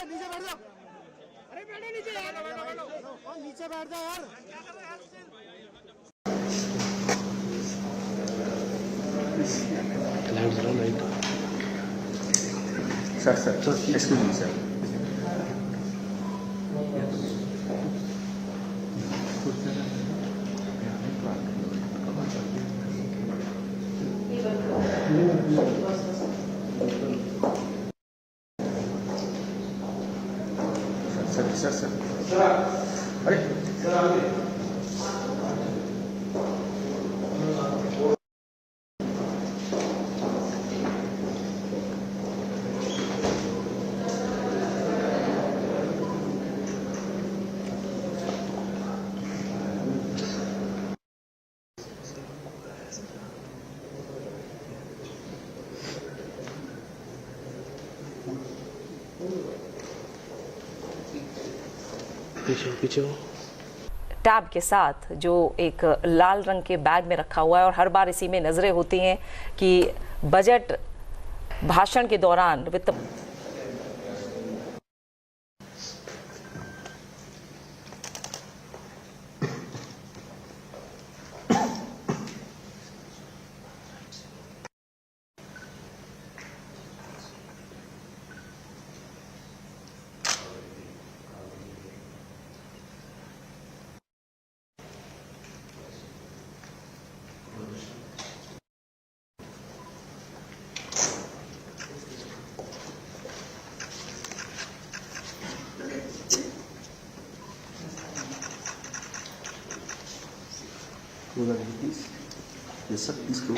नीचे बैठ जाओ। अरे बैठो नीचे यार, नीचे बैठ जाओ यार। Sir, excuse me, sir. Sir. अरे पीछे टैब के साथ जो एक लाल रंग के बैग में रखा हुआ है, और हर बार इसी में नजरें होती हैं कि बजट भाषण के दौरान वित्त please. Yes, sir. Please go.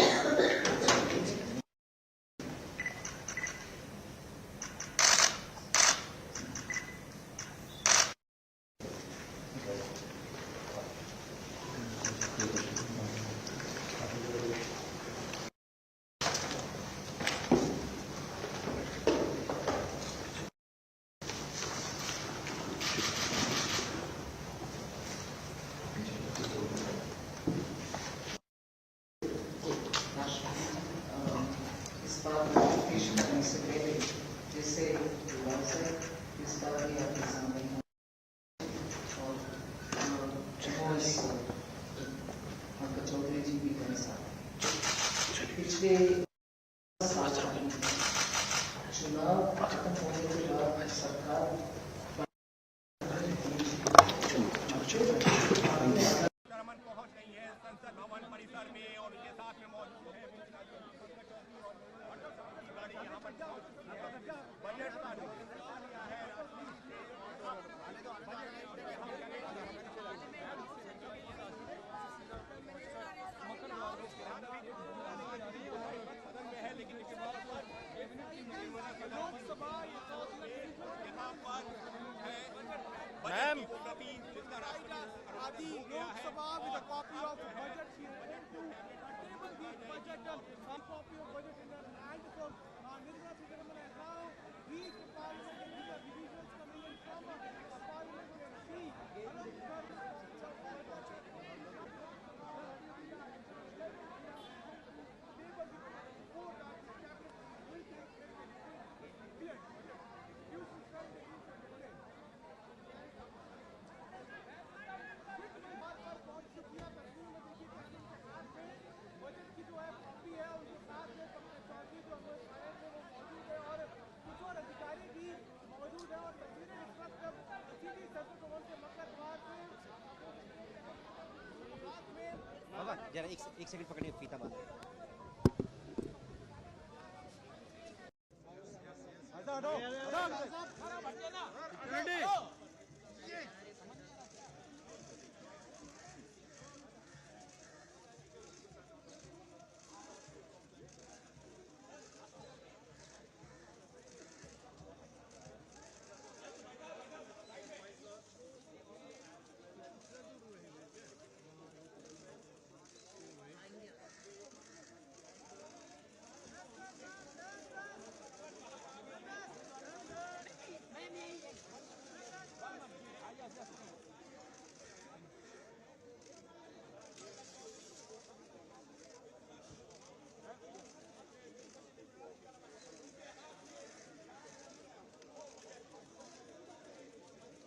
जरा एक सेकंड पकड़िए, फीता बांध।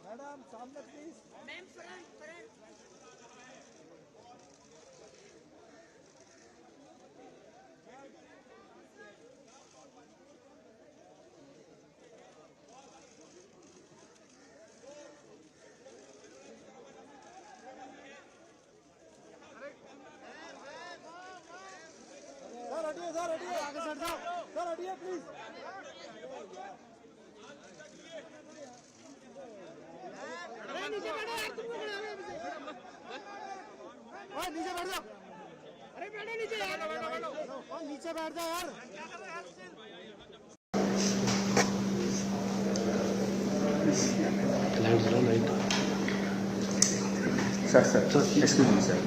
मैडम सामने प्लीज। मैम सर हटिए आगे सर जाओ। सर हटिए प्लीज। नीचे बैठो यार, तुम लोग नीचे बैठ जाओ। अरे बैठो नीचे यार, बैठो नीचे बैठ जाओ यार। लाइट जलाओ light sir excuse me sir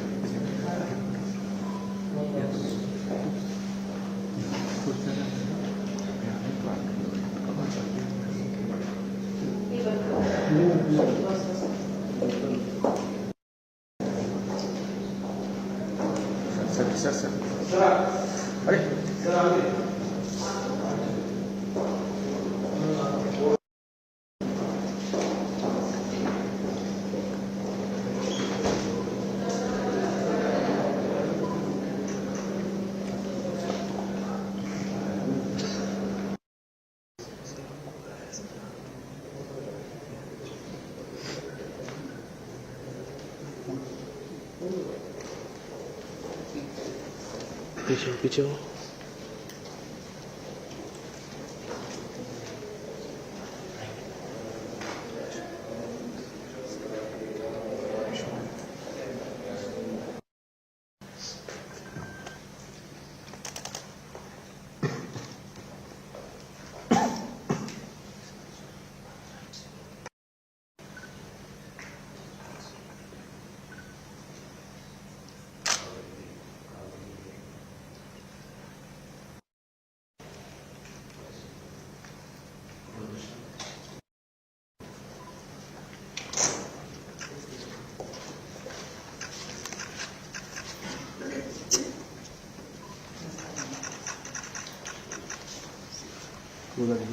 sir अरे पीछे पीछे हो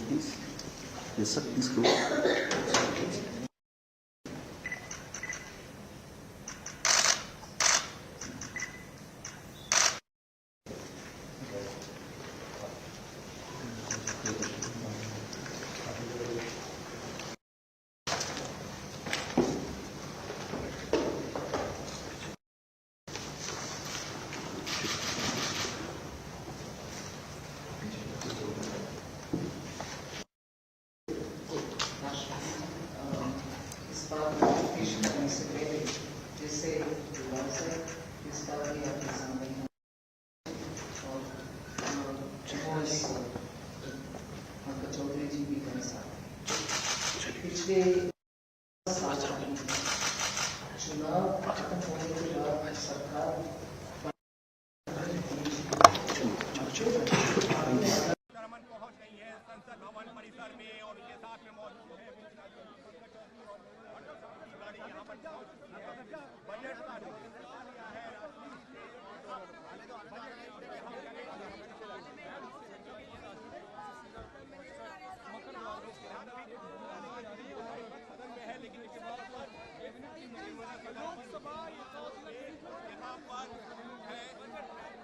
please. Yes, sir. Please go.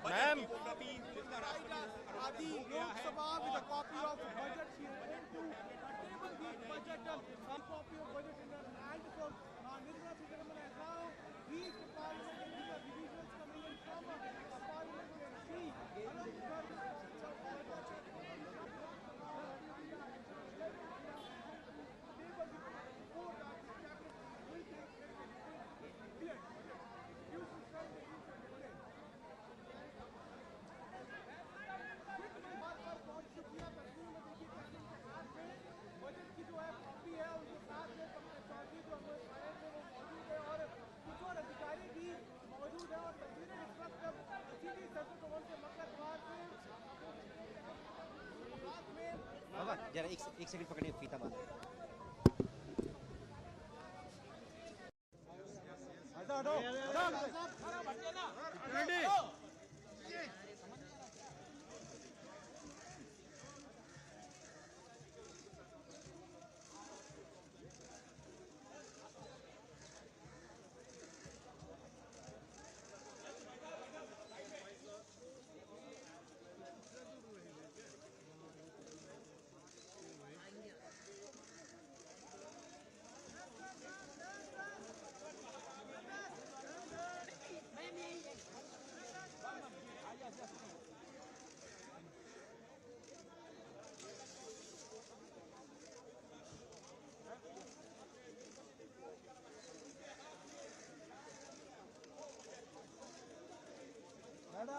Ma'am आदि Lok Sabha with a copy of budget she went to table the budget some copy of budget in her hand. So Nirmala Sitharaman has now reached the parliament and these are revisions coming in from parliament where she along with her जरा एक second पकड़िए फीता बांध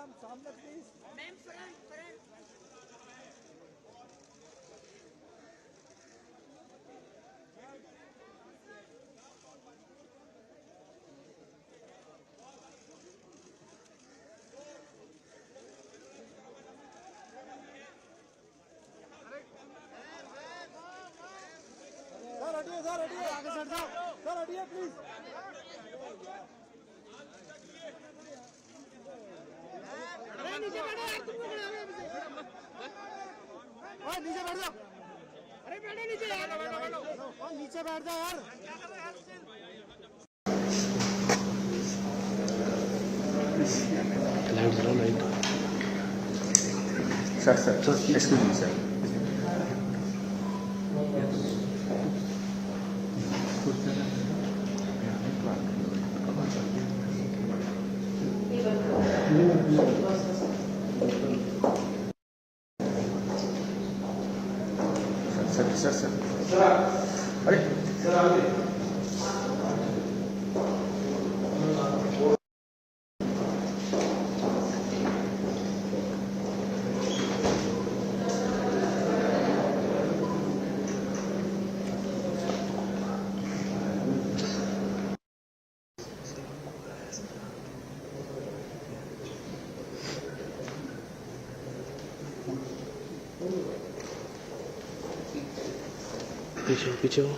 ma'am सामने please. Sir हटिए आगे sir जाओ sir हटिए प्लीज। नीचे बैठो यार तुम नीचे बैठ जाओ। अरे बैठो नीचे यार नीचे बैठ जाओ यार। लाइट जलाओ light. Sir excuse me sir. Sir अरे पीछे हो।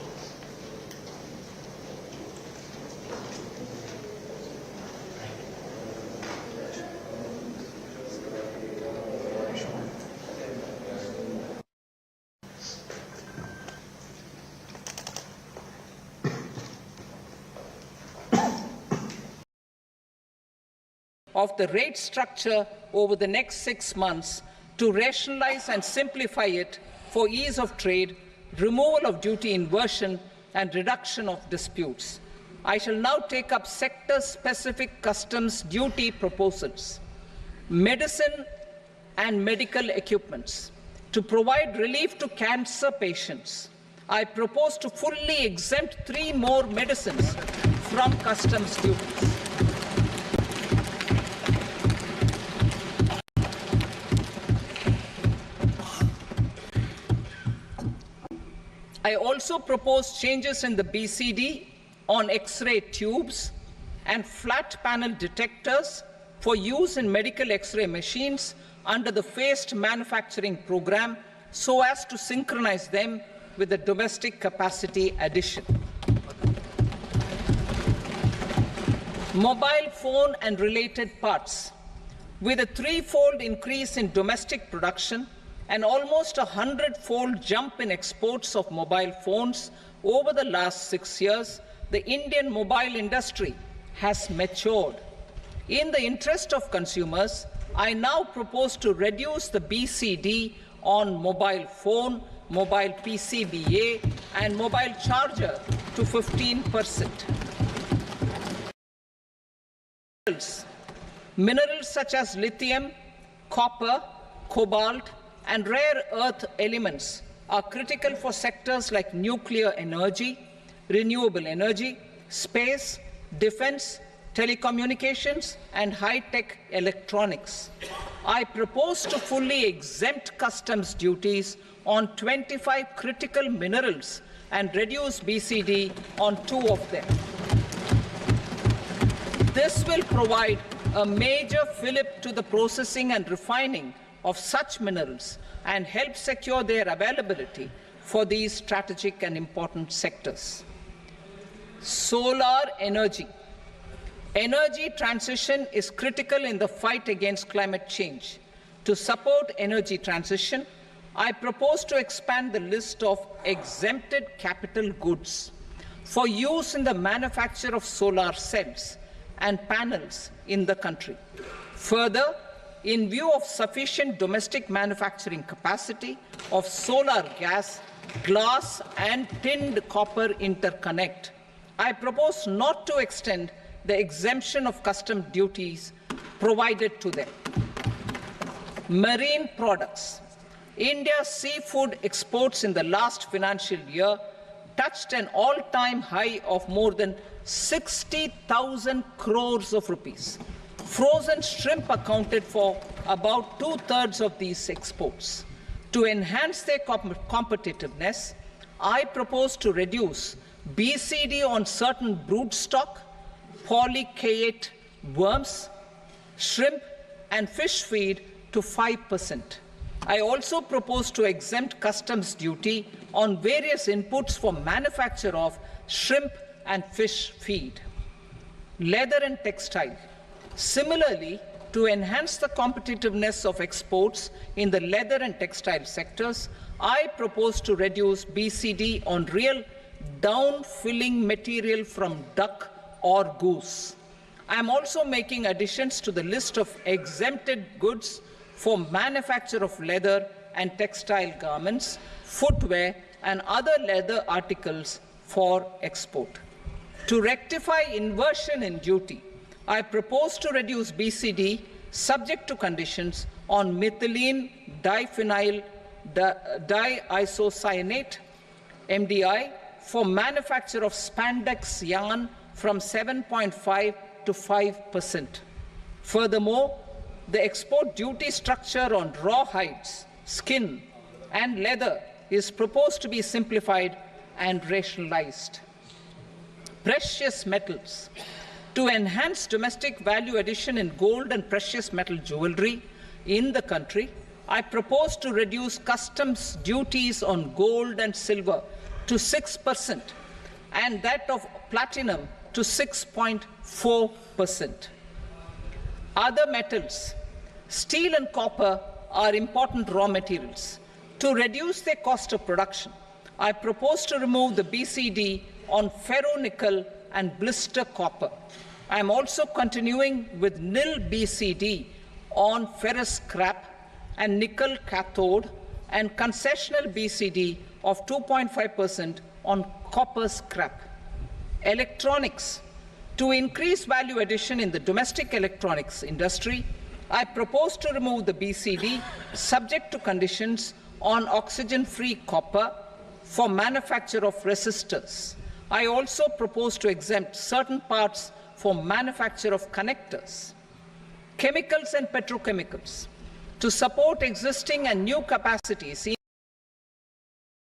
Of the rate structure over the next 6 months to rationalize and simplify it for ease of trade, removal of duty inversion, and reduction of disputes. I shall now take up sector-specific customs duty proposals. Medicine and medical equipments. To provide relief to cancer patients, I propose to fully exempt 3 more medicines from customs duties. I also propose changes in the BCD on X-ray tubes and flat panel detectors for use in medical X-ray machines under the phased manufacturing program so as to synchronize them with the domestic capacity addition. Mobile phone and related parts. With a 3-fold increase in domestic production, and almost a 100-fold jump in exports of mobile phones over the last 6 years, the Indian mobile industry has matured. In the interest of consumers, I now propose to reduce the BCD on mobile phone, mobile PCBA, and mobile charger to 15%. Minerals such as lithium, copper, cobalt, and rare earth elements are critical for sectors like nuclear energy, renewable energy, space, defense, telecommunications, and high-tech electronics. I propose to fully exempt customs duties on 25 critical minerals and reduce BCD on 2 of them. This will provide a major fillip to the processing and refining of such minerals and help secure their availability for these strategic and important sectors. Solar energy. Energy transition is critical in the fight against climate change. To support energy transition, I propose to expand the list of exempted capital goods for use in the manufacture of solar cells and panels in the country. Further, in view of sufficient domestic manufacturing capacity of solar gas, glass, and tinned copper interconnect, I propose not to extend the exemption of custom duties provided to them. Marine products. India's seafood exports in the last financial year touched an all-time high of more than 60,000 crores of rupees. Frozen shrimp accounted for about 2/3 of these exports. To enhance their competitiveness, I propose to reduce BCD on certain broodstock, polychaete worms, shrimp, and fish feed to 5%. I also propose to exempt customs duty on various inputs for manufacture of shrimp and fish feed. Leather and textile. Similarly, to enhance the competitiveness of exports in the leather and textile sectors, I propose to reduce BCD on real down-filling material from duck or goose. I am also making additions to the list of exempted goods for manufacture of leather and textile garments, footwear, and other leather articles for export. To rectify inversion in duty, I propose to reduce BCD subject to conditions on methylene diphenyl diisocyanate, MDI, for manufacture of spandex yarn from 7.5 to 5%. Furthermore, the export duty structure on raw hides, skin, and leather is proposed to be simplified and rationalized. Precious metals. To enhance domestic value addition in gold and precious metal jewelry in the country, I propose to reduce customs duties on gold and silver to 6% and that of platinum to 6.4%. Other metals. Steel and copper are important raw materials. To reduce their cost of production, I propose to remove the BCD on ferronickel and blister copper. I am also continuing with nil BCD on ferrous scrap and nickel cathode and concessional BCD of 2.5% on copper scrap. Electronics. To increase value addition in the domestic electronics industry, I propose to remove the BCD subject to conditions on oxygen-free copper for manufacture of resistors. I also propose to exempt certain parts for manufacture of connectors. Chemicals and petrochemicals. To support existing and new capacities,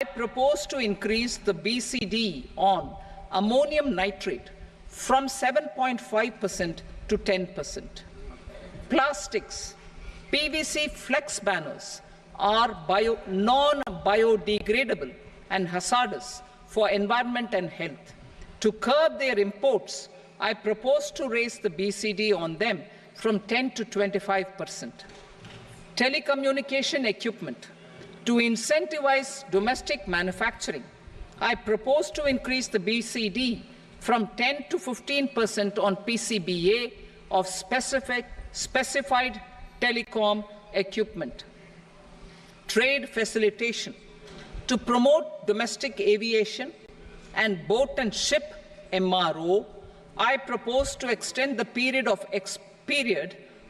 I propose to increase the BCD on ammonium nitrate from 7.5% to 10%. Plastics. PVC flex banners are non-biodegradable and hazardous for environment and health. To curb their imports, I propose to raise the BCD on them from 10 to 25%. Telecommunication equipment. To incentivize domestic manufacturing, I propose to increase the BCD from 10 to 15% on PCBA of specified telecom equipment. Trade facilitation. To promote domestic aviation and boat and ship MRO, I propose to extend the period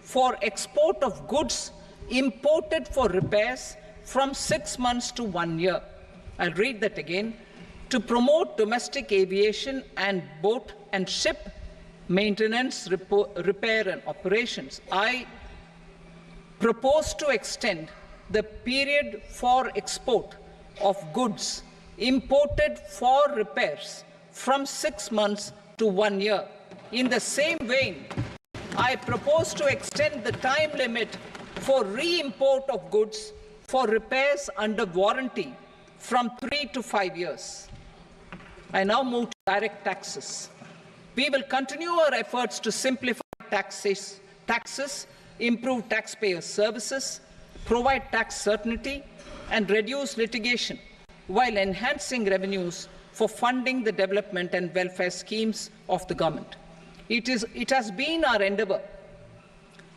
for export of goods imported for repairs from 6 months to 1 year. I'll read that again. To promote domestic aviation and boat and ship maintenance, repair and operations, I propose to extend the period for export of goods imported for repairs from 6 months to 1 year. In the same vein, I propose to extend the time limit for re-import of goods for repairs under warranty from 3 to 5 years. I now move to direct taxes. We will continue our efforts to simplify taxes, improve taxpayer services, provide tax certainty, and reduce litigation while enhancing revenues for funding the development and welfare schemes of the government. It has been our endeavour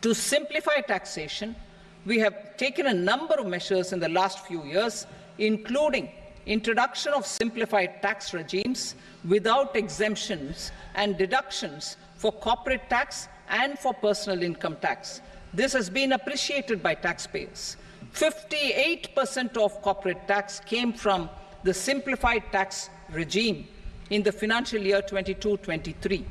to simplify taxation. We have taken a number of measures in the last few years, including introduction of simplified tax regimes without exemptions and deductions for corporate tax and for personal income tax. This has been appreciated by taxpayers. 58% of corporate tax came from the simplified tax regime in the financial year 22-23.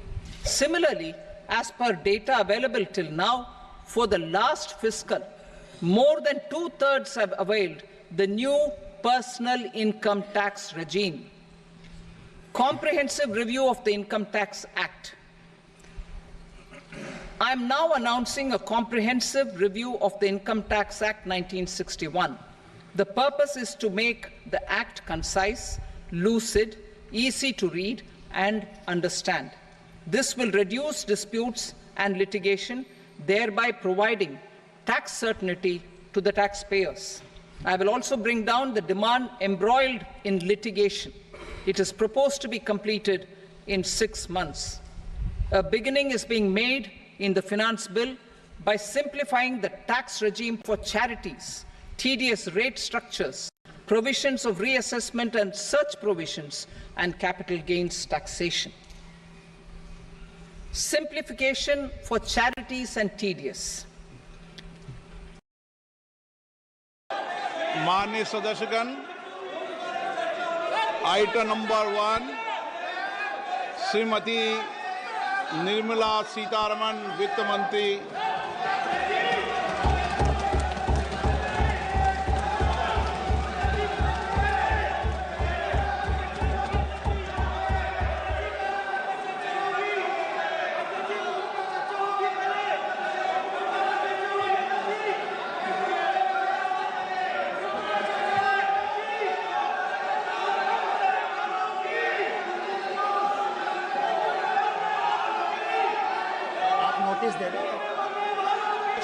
Similarly, as per data available till now, for the last fiscal, more than 2/3 have availed the new personal income tax regime. Comprehensive review of the Income Tax Act. I am now announcing a comprehensive review of the Income Tax Act 1961. The purpose is to make the Act concise, lucid, easy to read and understand. This will reduce disputes and litigation, thereby providing tax certainty to the taxpayers. I will also bring down the demand embroiled in litigation. It is proposed to be completed in 6 months. A beginning is being made in the Finance Bill by simplifying the tax regime for charities, tedious rate structures, provisions of reassessment and such provisions, and capital gains taxation. Simplification for charities and tedious. माननीय सदस्यगण, item number 1 Shrimati Nirmala Sitharaman वित्त मंत्री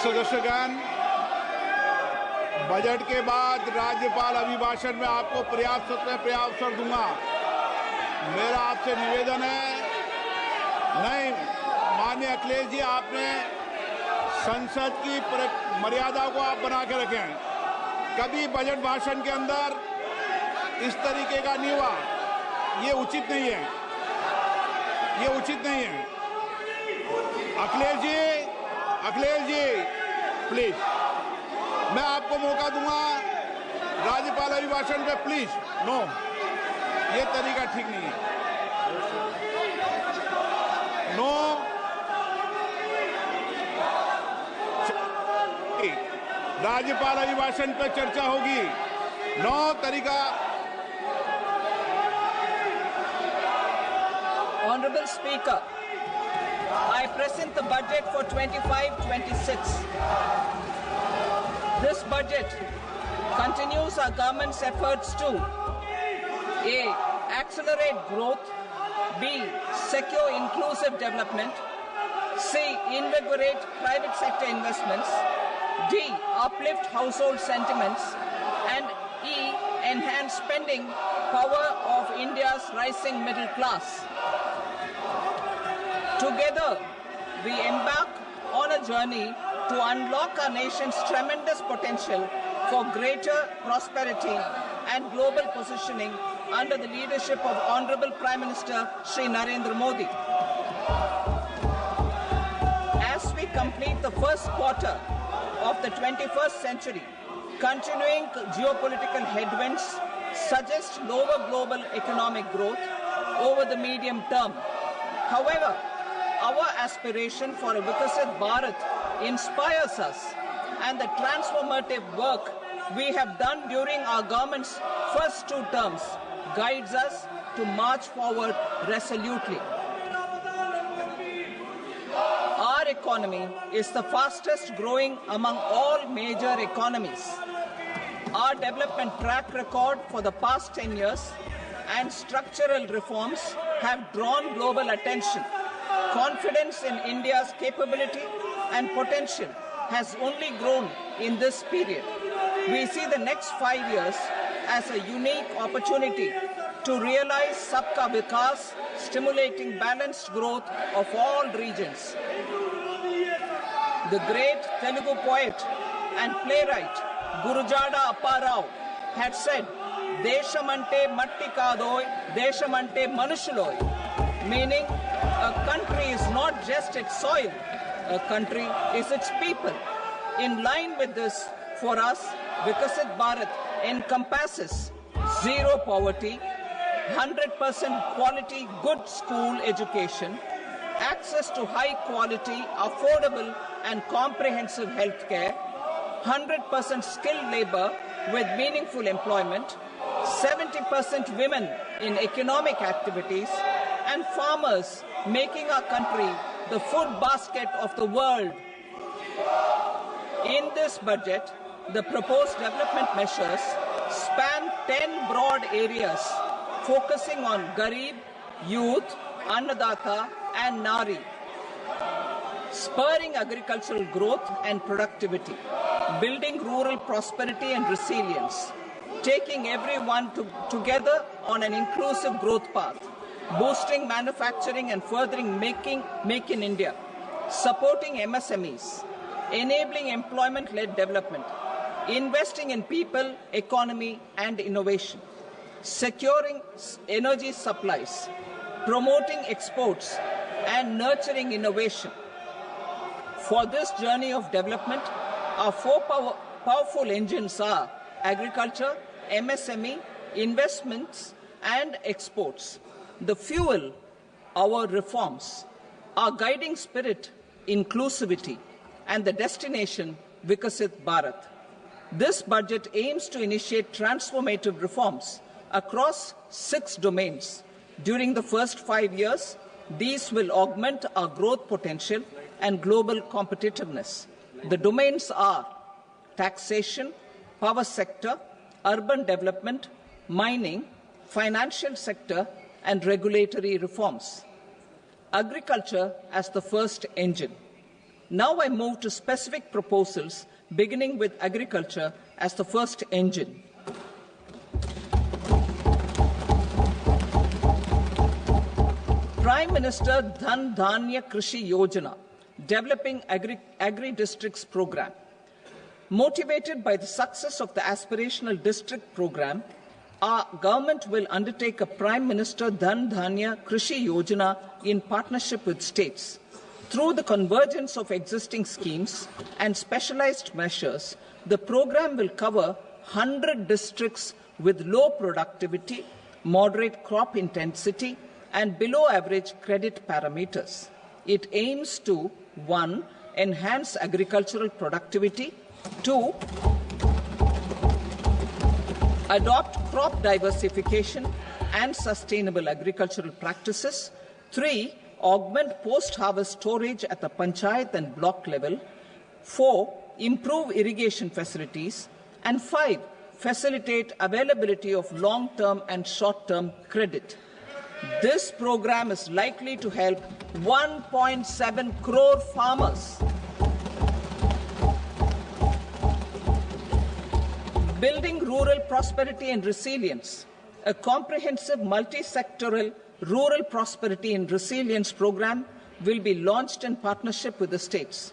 सदस्यगण, budget के बाद राज्यपाल अभिभाषण में आपको पर्याप्त दूंगा। मेरा आपसे निवेदन है, नहीं माननीय अखिलेश जी, आपने संसद की मर्यादा को आप बना के रखें। कभी बजट भाषण के अंदर इस तरीके का नहीं हुआ, ये उचित नहीं है, ये उचित नहीं है। अखिलेश जी प्लीज, मैं आपको मौका दूंगा राज्यपाल अभिभाषण पे, प्लीज। नो, ये तरीका ठीक नहीं है। नो, राज्यपाल अभिभाषण पे चर्चा होगी। नो तरीका। Honorable Speaker, I present the budget for 25-26. This budget continues our government's efforts to A. Accelerate growth, B. Secure inclusive development, C. Invigorate private sector investments, D. Uplift household sentiments, and E. Enhance spending power of India's rising middle class. Together, we embark on a journey to unlock our nation's tremendous potential for greater prosperity and global positioning under the leadership of Honorable Prime Minister Shri Narendra Modi. As we complete the first quarter of the 21st century, continuing geopolitical headwinds suggest lower global economic growth over the medium term. However, our aspiration for a Vikasit Bharat inspires us, and the transformative work we have done during our government's first 2 terms guides us to march forward resolutely. Our economy is the fastest growing among all major economies. Our development track record for the past 10 years and structural reforms have drawn global attention. Confidence in India's capability and potential has only grown in this period. We see the next 5 years as a unique opportunity to realize Sabka Vikas, stimulating balanced growth of all regions. The great Telugu poet and playwright Gurujada Apparao had said, "Deshamante matti kadoy, deshamante manushuloy," meaning a country is not just its soil, a country is its people. In line with this, for us, Vikasit Bharat encompasses zero poverty, 100% quality good school education, access to high quality, affordable and comprehensive health care, 100% skilled labor with meaningful employment, 70% women in economic activities, and farmers making our country the food basket of the world. In this budget, the proposed development measures span 10 broad areas focusing on Garib, Youth, Annadata and Nari, spurring agricultural growth and productivity, building rural prosperity and resilience, taking everyone together on an inclusive growth path, boosting manufacturing and furthering Make in India, supporting MSMEs, enabling employment-led development, investing in people, economy and innovation, securing energy supplies, promoting exports and nurturing innovation. For this journey of development, our four powerful engines are agriculture, MSME, investments and exports. The fuel, our reforms, our guiding spirit, inclusivity, and the destination, Vikasit Bharat. This budget aims to initiate transformative reforms across 6 domains. During the first 5 years, these will augment our growth potential and global competitiveness. The domains are taxation, power sector, urban development, mining, financial sector, and regulatory reforms. Agriculture as the first engine. Now I move to specific proposals, beginning with agriculture as the first engine. Prime Minister Dhan Dhanya Krishi Yojana, developing agri-districts program. Motivated by the success of the aspirational district program, our government will undertake a Prime Minister Dhan Dhanya Krishi Yojana in partnership with states. Through the convergence of existing schemes and specialized measures, the program will cover 100 districts with low productivity, moderate crop intensity, and below average credit parameters. It aims to 1. Enhance agricultural productivity, 2. Adopt crop diversification and sustainable agricultural practices, 3. Augment post-harvest storage at the panchayat and block level, 4. Improve irrigation facilities, and 5. Facilitate availability of long-term and short-term credit. This program is likely to help 1.7 crore farmers. Building rural prosperity and resilience. A comprehensive multi-sectoral rural prosperity and resilience program will be launched in partnership with the states.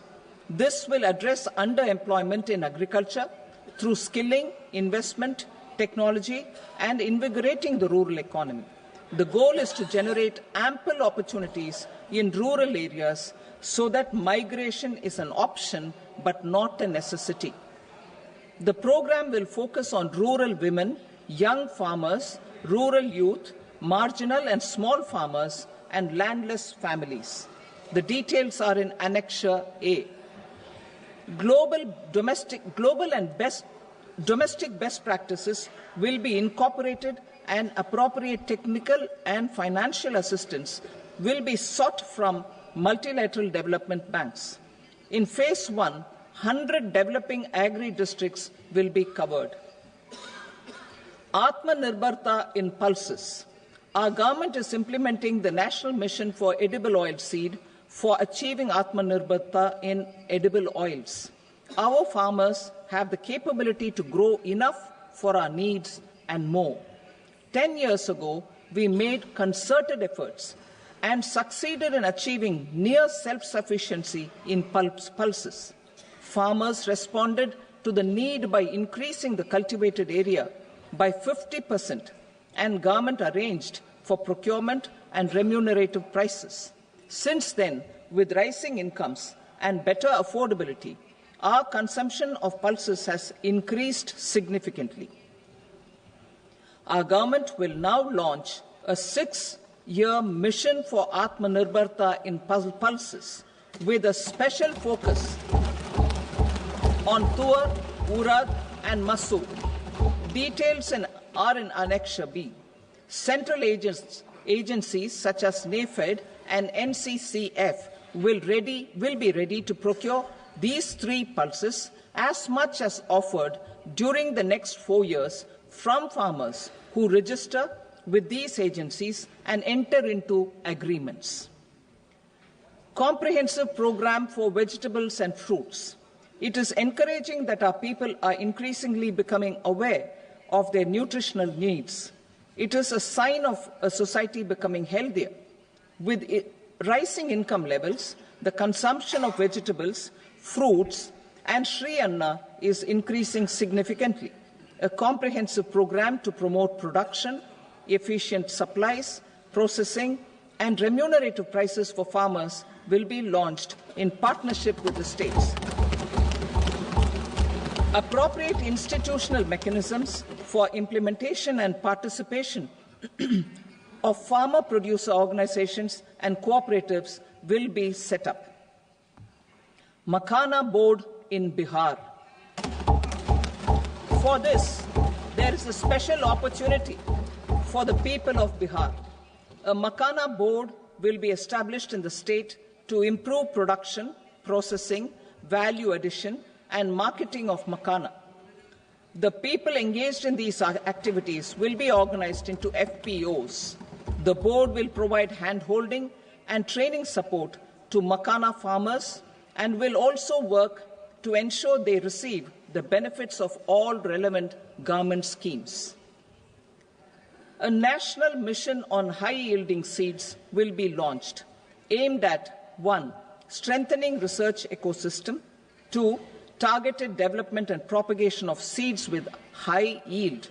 This will address underemployment in agriculture through skilling, investment, technology, and invigorating the rural economy. The goal is to generate ample opportunities in rural areas so that migration is an option but not a necessity. The program will focus on rural women, young farmers, rural youth, marginal and small farmers, and landless families. The details are in Annexure A. Domestic best practices will be incorporated, and appropriate technical and financial assistance will be sought from multilateral development banks. In Phase 1, 100 developing agri-districts will be covered. Atmanirbharta in pulses. Our government is implementing the National Mission for Edible Oilseed for achieving Atmanirbharta in edible oils. Our farmers have the capability to grow enough for our needs and more. 10 years ago, we made concerted efforts and succeeded in achieving near self-sufficiency in pulses. Farmers responded to the need by increasing the cultivated area by 50%, and government arranged for procurement and remunerative prices. Since then, with rising incomes and better affordability, our consumption of pulses has increased significantly. Our government will now launch a 6 5-year mission for Atmanirbharta in pulses, with a special focus on Tuar, Urad and Masoor. Details are in Annexure B. Central agencies such as NAFED and NCCF will be ready to procure these 3 pulses as much as offered during the next 4 years from farmers who register with these agencies and enter into agreements. Comprehensive program for vegetables and fruits. It is encouraging that our people are increasingly becoming aware of their nutritional needs. It is a sign of a society becoming healthier. With rising income levels, the consumption of vegetables, fruits, and Sri Anna is increasing significantly. A comprehensive program to promote production, efficient supplies, processing, and remunerative prices for farmers will be launched in partnership with the states. Appropriate institutional mechanisms for implementation and participation of farmer producer organizations and cooperatives will be set up. Makhana board in Bihar. For this, there is a special opportunity for the people of Bihar. A Makhana board will be established in the state to improve production, processing, value addition, and marketing of Makhana. The people engaged in these activities will be organized into FPOs. The board will provide hand-holding and training support to Makhana farmers and will also work to ensure they receive the benefits of all relevant government schemes. A national mission on high-yielding seeds will be launched, aimed at 1. Strengthening research ecosystem, 2. Targeted development and propagation of seeds with high yield,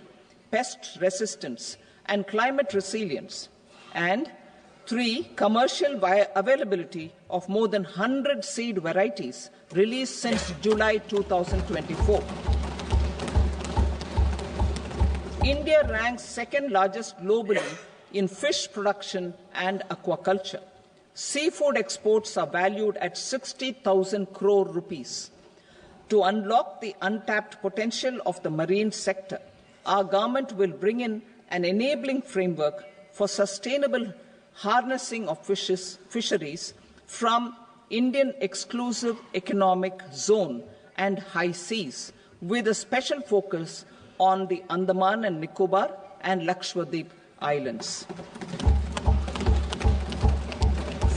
pest resistance, and climate resilience, and 3. Commercial availability of more than 100 seed varieties released since July 2024. India ranks second largest globally in fish production and aquaculture. Seafood exports are valued at 60,000 crore rupees. To unlock the untapped potential of the marine sector, our government will bring in an enabling framework for sustainable harnessing of fisheries from Indian exclusive economic zone and high seas, with a special focus on the Andaman and Nicobar and Lakshadweep Islands.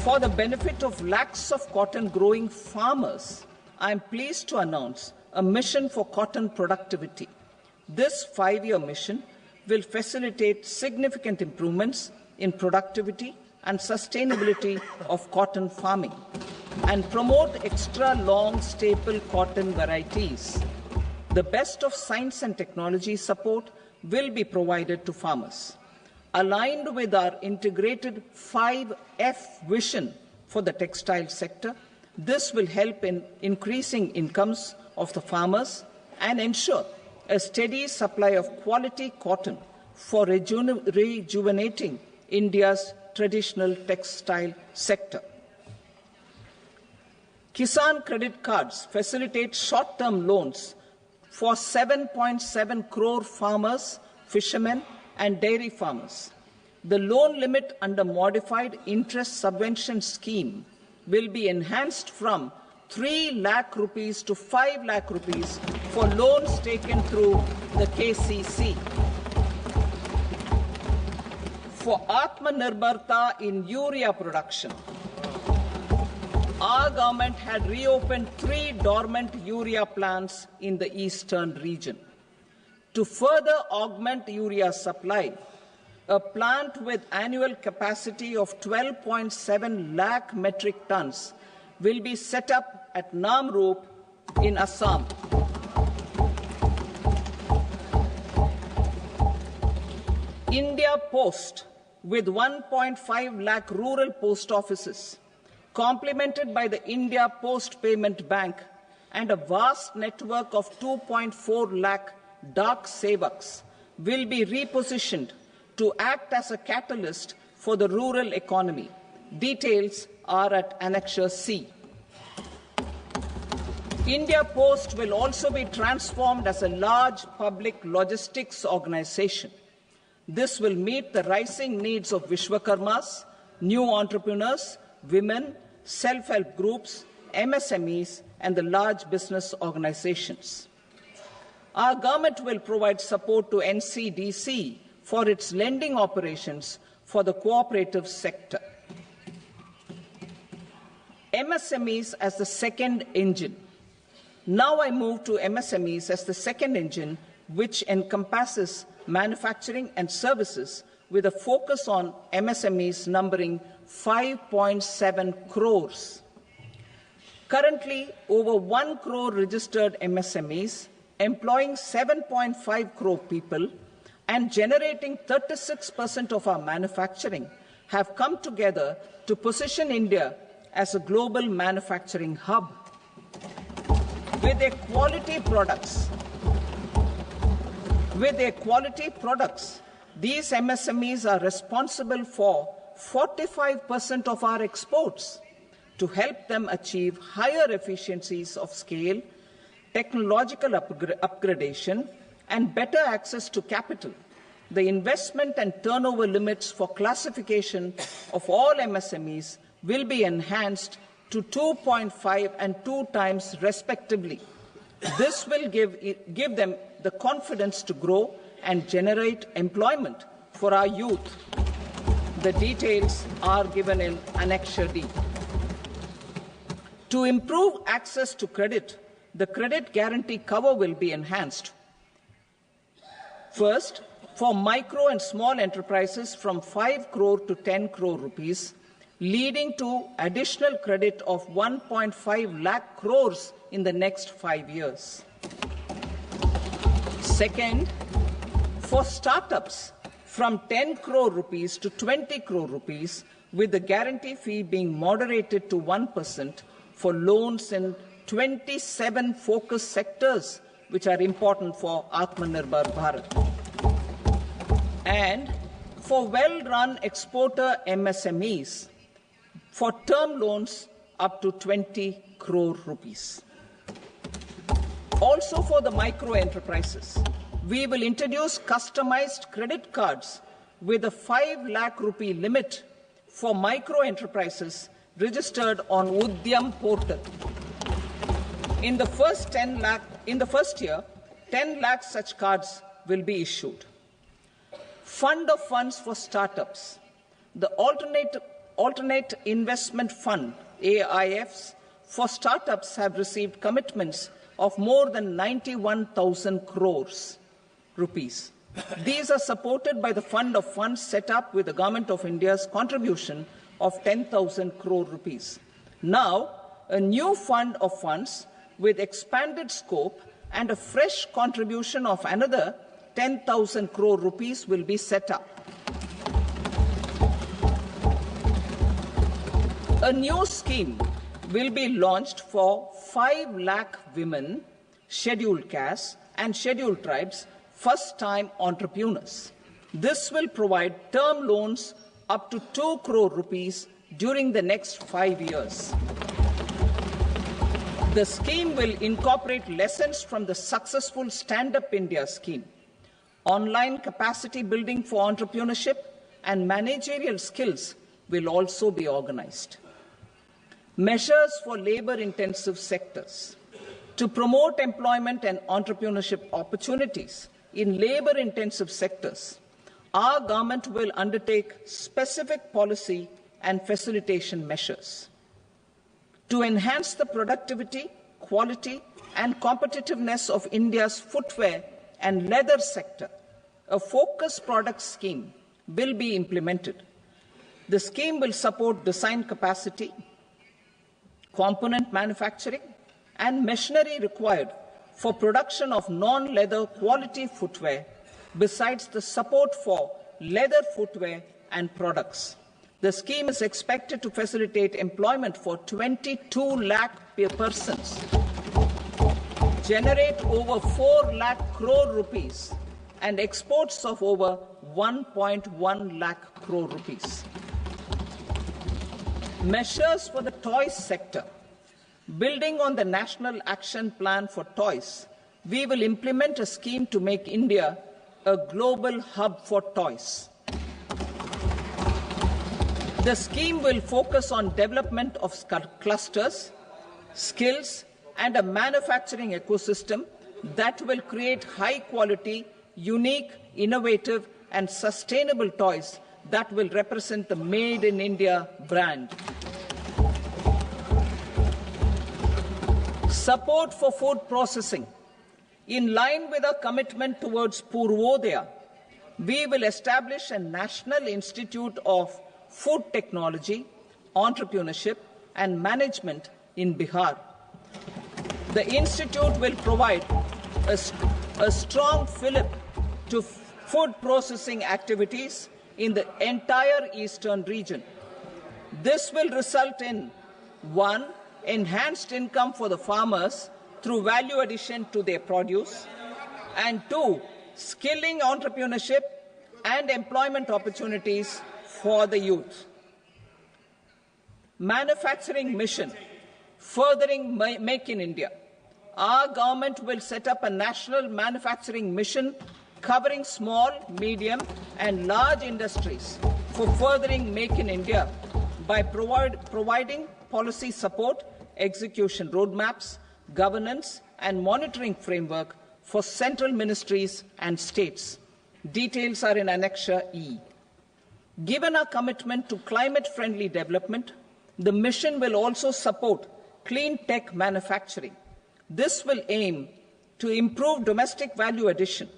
For the benefit of lakhs of cotton growing farmers, I am pleased to announce a mission for cotton productivity. This 5-year mission will facilitate significant improvements in productivity and sustainability of cotton farming and promote extra long staple cotton varieties. The best of science and technology support will be provided to farmers. Aligned with our integrated 5F vision for the textile sector, this will help in increasing incomes of the farmers and ensure a steady supply of quality cotton for rejuvenating India's traditional textile sector. Kisan credit cards facilitate short-term loans for 7.7 crore farmers, fishermen, and dairy farmers. The loan limit under modified interest subvention scheme will be enhanced from 3 lakh rupees to 5 lakh rupees for loans taken through the KCC. For Atmanirbharta in urea production, our government had reopened 3 dormant urea plants in the eastern region. To further augment urea supply, a plant with annual capacity of 12.7 lakh metric tons will be set up at Namrup in Assam. India Post, with 1.5 lakh rural post offices, complemented by the India Post Payment Bank and a vast network of 2.4 lakh Dak Sevaks, will be repositioned to act as a catalyst for the rural economy. Details are at Annexure C. India Post will also be transformed as a large public logistics organization. This will meet the rising needs of Vishwakarmas, new entrepreneurs, women, self-help groups, MSMEs, and the large business organizations. Our government will provide support to NCDC for its lending operations for the cooperative sector. MSMEs as the second engine. Now I move to MSMEs as the second engine, which encompasses manufacturing and services with a focus on MSMEs numbering 5.7 crores. Currently, over 1 crore registered MSMEs, employing 7.5 crore people and generating 36% of our manufacturing, have come together to position India as a global manufacturing hub. With their quality products, these MSMEs are responsible for 45% of our exports. To help them achieve higher efficiencies of scale, technological upgradation, and better access to capital, the investment and turnover limits for classification of all MSMEs will be enhanced to 2.5 and 2 times respectively. This will give them the confidence to grow and generate employment for our youth. The details are given in Annexure D. To improve access to credit, the credit guarantee cover will be enhanced. First, for micro and small enterprises from 5 crore to 10 crore rupees, leading to additional credit of 1.5 lakh crores in the next 5 years. Second, for startups from 10 crore rupees to 20 crore rupees, with the guarantee fee being moderated to 1% for loans in 27 focus sectors which are important for Atmanirbhar Bharat. And for well-run exporter MSMEs, for term loans up to 20 crore rupees. Also for the micro enterprises, we will introduce customized credit cards with a 5 lakh rupee limit for micro enterprises registered on Udyam portal. In the first year, 10 lakh such cards will be issued. Fund of funds for startups. The Alternate Investment Fund, AIFs, for startups have received commitments of more than 91,000 crores rupees. These are supported by the Fund of Funds set up with the Government of India's contribution of 10,000 crore rupees. Now, a new Fund of Funds with expanded scope and a fresh contribution of another 10,000 crore rupees will be set up. A new scheme will be launched for 5 lakh women, scheduled castes and scheduled tribes, first-time entrepreneurs. This will provide term loans up to 2 crore rupees during the next 5 years. The scheme will incorporate lessons from the successful Stand Up India scheme. Online capacity building for entrepreneurship and managerial skills will also be organized. Measures for labor-intensive sectors. To promote employment and entrepreneurship opportunities in labor-intensive sectors, our government will undertake specific policy and facilitation measures. To enhance the productivity, quality, and competitiveness of India's footwear and leather sector, a focused product scheme will be implemented. The scheme will support design capacity, component manufacturing, and machinery required for production of non-leather quality footwear, besides the support for leather footwear and products. The scheme is expected to facilitate employment for 22 lakh persons, generate over 4 lakh crore rupees, and exports of over 1.1 lakh crore rupees. Measures for the toys sector. Building on the National Action Plan for Toys, we will implement a scheme to make India a global hub for toys. The scheme will focus on development of clusters, skills, and a manufacturing ecosystem that will create high-quality, unique, innovative, and sustainable toys that will represent the Made in India brand. Support for food processing. In line with our commitment towards Purvodaya, we will establish a National Institute of Food Technology, Entrepreneurship and Management in Bihar. The institute will provide a strong fillip to food processing activities in the entire eastern region. This will result in 1. Enhanced income for the farmers through value addition to their produce, and 2. Skilling entrepreneurship and employment opportunities for the youth. Manufacturing mission, furthering Make in India. Our government will set up a national manufacturing mission covering small, medium, and large industries for furthering Make in India by providing policy support, execution roadmaps, governance, and monitoring framework for central ministries and states. Details are in Annexure E. Given our commitment to climate-friendly development, the mission will also support clean tech manufacturing. This will aim to improve domestic value addition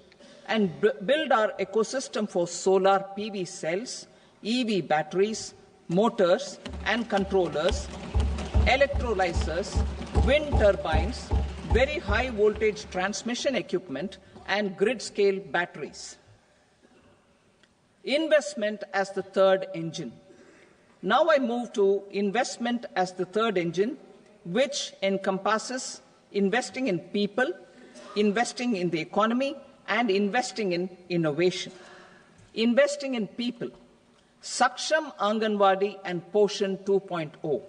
and build our ecosystem for solar PV cells, EV batteries, motors and controllers, electrolyzers, wind turbines, very high voltage transmission equipment, and grid-scale batteries. Investment as the third engine. Now I move to investment as the third engine, which encompasses investing in people, investing in the economy, and investing in innovation. Investing in people. Saksham Anganwadi and Poshan 2.0.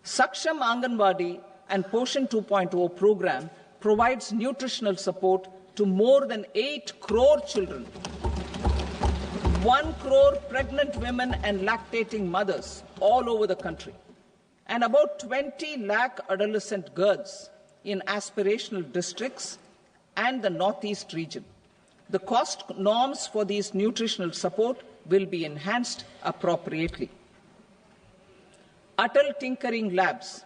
Saksham Anganwadi and Poshan 2.0 program provides nutritional support to more than 8 crore children, 1 crore pregnant women and lactating mothers all over the country, and about 20 lakh adolescent girls in aspirational districts and the Northeast region. The cost norms for these nutritional support will be enhanced appropriately. Atal Tinkering Labs.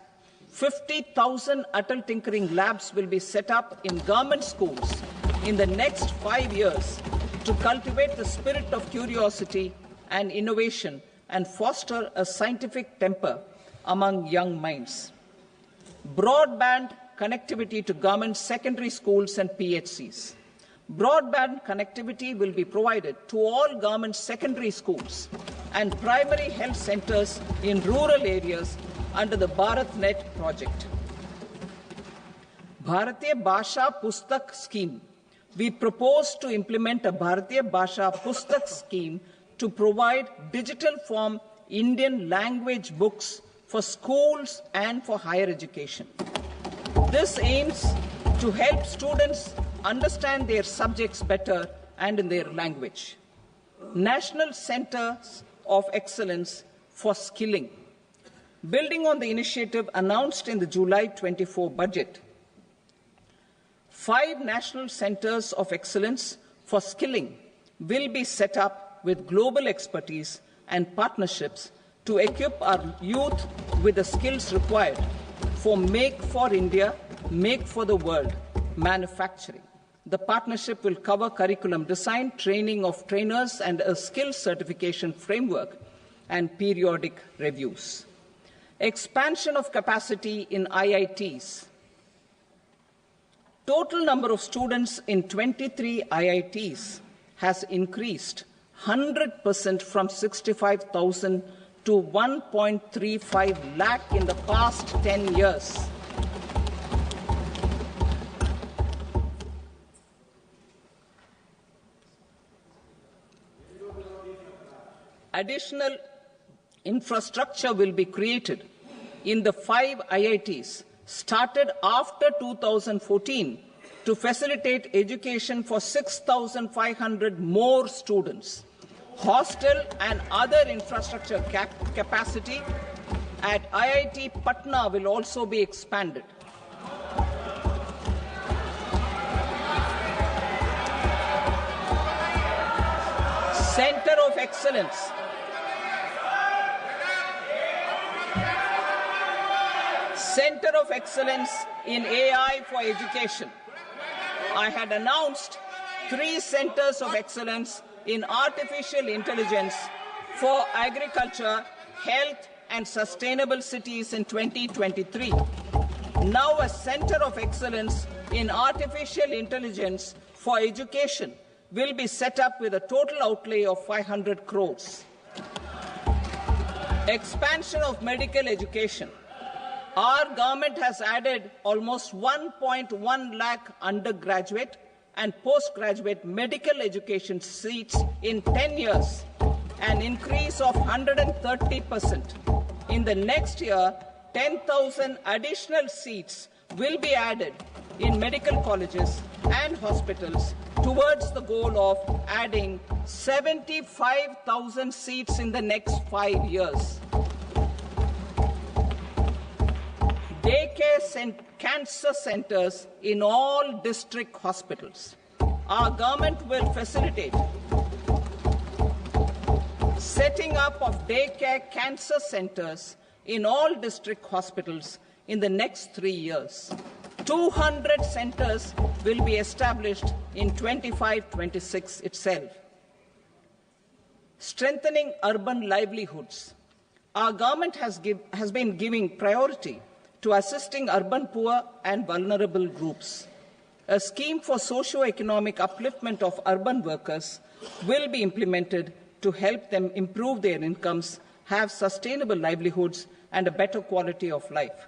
50,000 Atal Tinkering Labs will be set up in government schools in the next 5 years to cultivate the spirit of curiosity and innovation and foster a scientific temper among young minds. Broadband connectivity to government secondary schools and PHCs. Broadband connectivity will be provided to all government secondary schools and primary health centers in rural areas under the BharatNet project. Bharatiya Bhasha Pustak Scheme. We propose to implement a Bharatiya Bhasha Pustak scheme to provide digital form Indian language books for schools and for higher education. This aims to help students understand their subjects better and in their language. National Centers of Excellence for Skilling. Building on the initiative announced in the July 24 budget, 5 national centers of excellence for skilling will be set up with global expertise and partnerships to equip our youth with the skills required for Make for India, Make for the World manufacturing. The partnership will cover curriculum design, training of trainers, and a skills certification framework and periodic reviews. Expansion of capacity in IITs. Total number of students in 23 IITs has increased 100% from 65,000 to 1.35 lakh in the past 10 years. additional infrastructure will be created in the 5 IITs started after 2014 to facilitate education for 6,500 more students. Hostel and other infrastructure capacity at IIT Patna will also be expanded. Center of Excellence. Center of Excellence in AI for Education. I had announced 3 centers of excellence in artificial intelligence for agriculture, health, and sustainable cities in 2023. Now a center of excellence in artificial intelligence for education will be set up with a total outlay of 500 crores. Expansion of medical education. Our government has added almost 1.1 lakh undergraduate and postgraduate medical education seats in 10 years, an increase of 130%. In the next year, 10,000 additional seats will be added in medical colleges and hospitals towards the goal of adding 75,000 seats in the next 5 years. Daycare cancer centers in all district hospitals. Our government will facilitate setting up of daycare cancer centers in all district hospitals in the next 3 years. 200 centers will be established in 25-26 itself. Strengthening urban livelihoods. Our government has been giving priority to assisting urban poor and vulnerable groups. A scheme for socio-economic upliftment of urban workers will be implemented to help them improve their incomes, have sustainable livelihoods, and a better quality of life.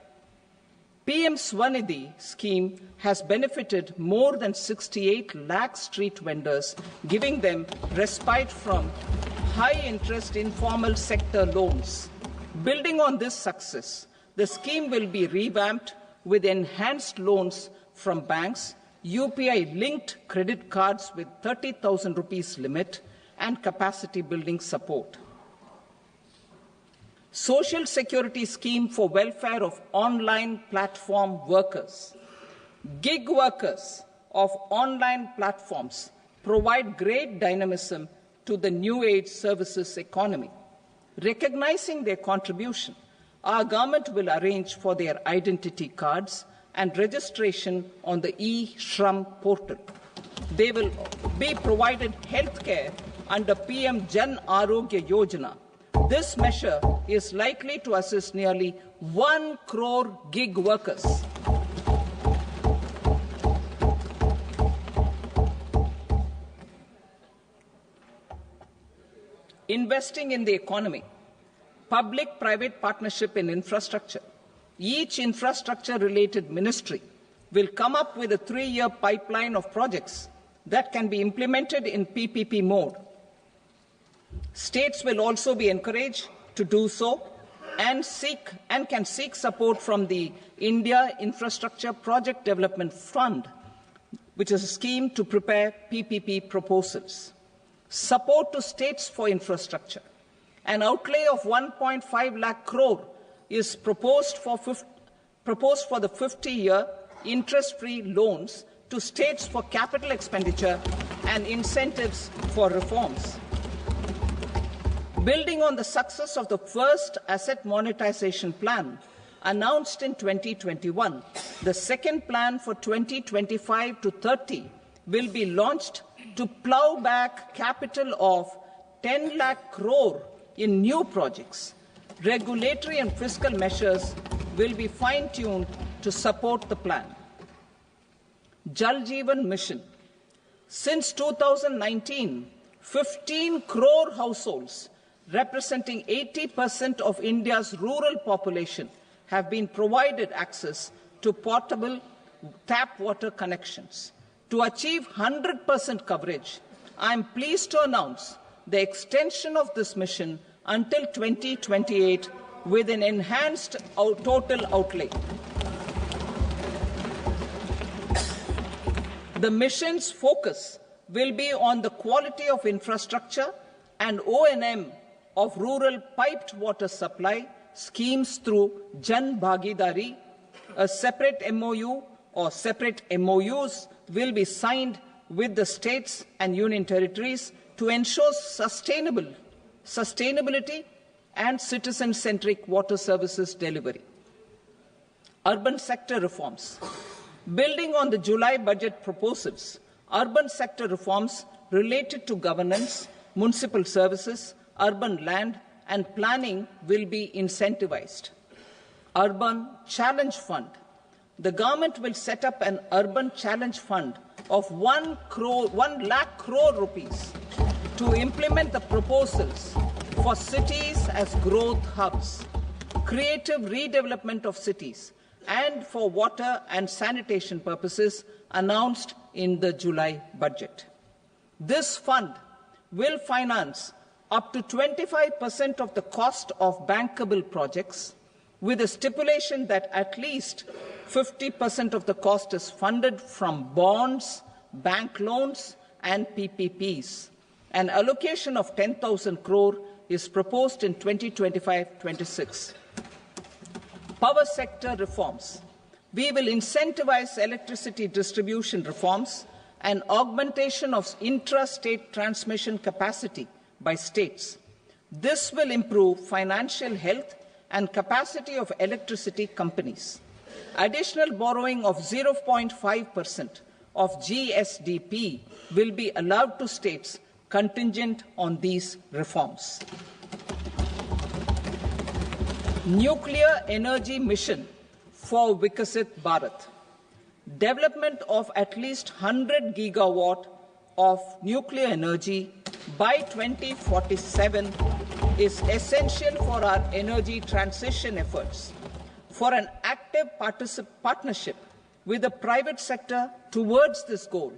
PM Swanidhi scheme has benefited more than 68 lakh street vendors, giving them respite from high-interest informal sector loans. Building on this success, the scheme will be revamped with enhanced loans from banks, UPI-linked credit cards with 30,000 rupees limit, and capacity building support. Social Security Scheme for welfare of online platform workers. Gig workers of online platforms provide great dynamism to the new age services economy. Recognizing their contribution, our government will arrange for their identity cards and registration on the e-Shram portal. They will be provided healthcare under PM Jan Arogya Yojana. This measure is likely to assist nearly 1 crore gig workers. Investing in the economy. Public-private partnership in infrastructure. Each infrastructure-related ministry will come up with a 3-year pipeline of projects that can be implemented in PPP mode. States will also be encouraged to do so and can seek support from the India Infrastructure Project Development Fund, which is a scheme to prepare PPP proposals. Support to states for infrastructure. An outlay of 1.5 lakh crore is proposed for the 50-year interest-free loans to states for capital expenditure and incentives for reforms. Building on the success of the first asset monetization plan announced in 2021, the second plan for 2025 to 30 will be launched to plough back capital of 10 lakh crore in new projects. Regulatory and fiscal measures will be fine-tuned to support the plan. Jal Jeevan Mission. Since 2019, 15 crore households, representing 80% of India's rural population, have been provided access to portable tap water connections. To achieve 100% coverage, I am pleased to announce the extension of this mission until 2028 with an enhanced total outlay. The mission's focus will be on the quality of infrastructure and O&M of rural piped water supply schemes through Jan Bhagidari. A separate MOU or separate MOUs will be signed with the states and union territories to ensure sustainability and citizen-centric water services delivery. Urban sector reforms. Building on the July budget proposals, urban sector reforms related to governance, municipal services, urban land and planning will be incentivized. Urban Challenge Fund. The government will set up an Urban Challenge Fund of 1 lakh crore rupees to implement the proposals for cities as growth hubs, creative redevelopment of cities, and for water and sanitation purposes announced in the July budget. This fund will finance up to 25% of the cost of bankable projects, with a stipulation that at least 50% of the cost is funded from bonds, bank loans, and PPPs. An allocation of 10,000 crore is proposed in 2025-26. Power sector reforms. We will incentivize electricity distribution reforms and augmentation of intra-state transmission capacity by states. This will improve financial health and capacity of electricity companies. Additional borrowing of 0.5% of GSDP will be allowed to states contingent on these reforms. Nuclear energy mission for Vikasit Bharat. Development of at least 100 gigawatt of nuclear energy by 2047 is essential for our energy transition efforts. For an active partnership with the private sector towards this goal,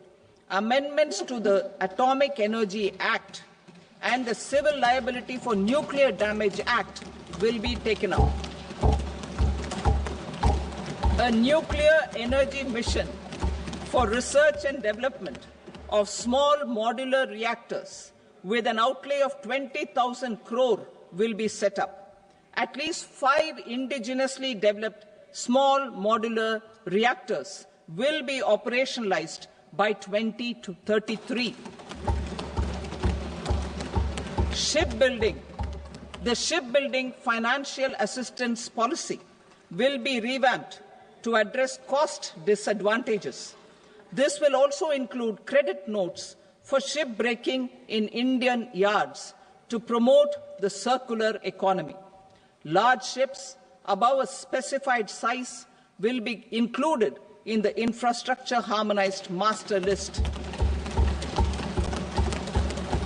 amendments to the Atomic Energy Act and the Civil Liability for Nuclear Damage Act will be taken up. A nuclear energy mission for research and development of small modular reactors with an outlay of 20,000 crore will be set up. At least 5 indigenously developed small modular reactors will be operationalized by 2033. Shipbuilding. The shipbuilding financial assistance policy will be revamped to address cost disadvantages. This will also include credit notes for shipbreaking in Indian yards to promote the circular economy. Large ships above a specified size will be included in the infrastructure harmonized master list.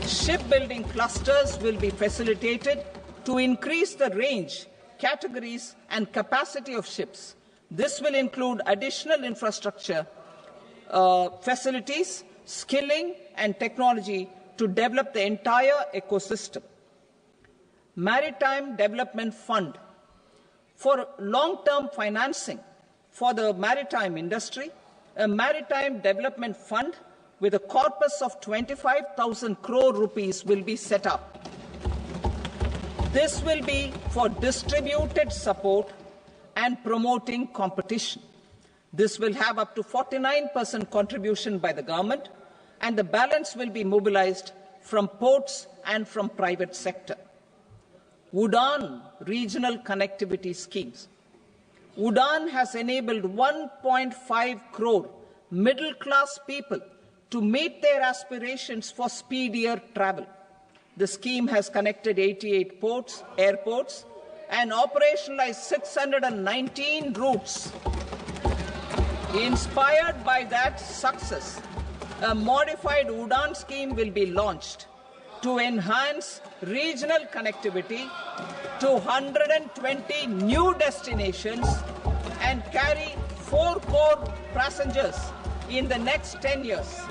Shipbuilding clusters will be facilitated to increase the range, categories and capacity of ships. This will include additional infrastructure, facilities, skilling and technology to develop the entire ecosystem. Maritime Development Fund. For long-term financing for the maritime industry, a Maritime Development Fund with a corpus of 25,000 crore rupees will be set up. This will be for distributed support and promoting competition. This will have up to 49% contribution by the government, and the balance will be mobilized from ports and from private sector. UDAN regional connectivity schemes. UDAN has enabled 1.5 crore middle-class people to meet their aspirations for speedier travel. The scheme has connected 88 airports, and operationalized 619 routes. Inspired by that success, a modified UDAN scheme will be launched to enhance regional connectivity to 120 new destinations and carry 4 crore passengers in the next 10 years.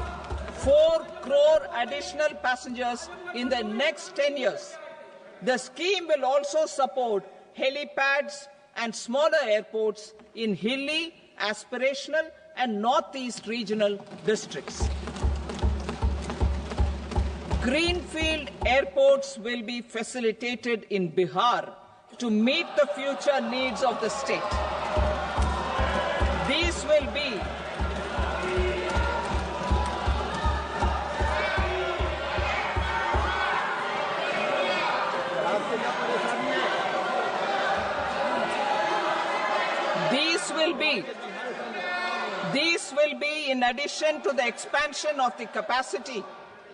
4 crore additional passengers in the next 10 years. The scheme will also support helipads and smaller airports in hilly, aspirational and northeast regional districts. Greenfield airports will be facilitated in Bihar to meet the future needs of the state. These will be in addition to the expansion of the capacity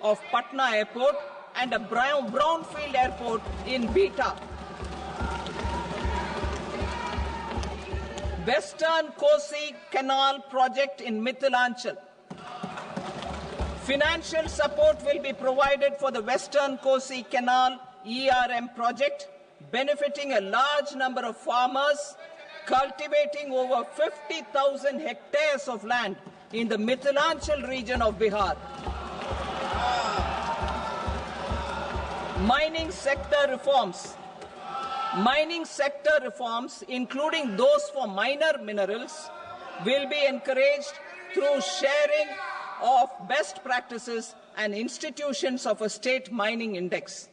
of Patna Airport and a brownfield airport in Beta. Western Kosi Canal project in Mithilanchal. Financial support will be provided for the Western Kosi Canal ERM project, benefiting a large number of farmers cultivating over 50,000 hectares of land in the Mithilanchal region of Bihar. Mining sector reforms. Mining sector reforms, including those for minor minerals, will be encouraged through sharing of best practices and institutions of a state mining index.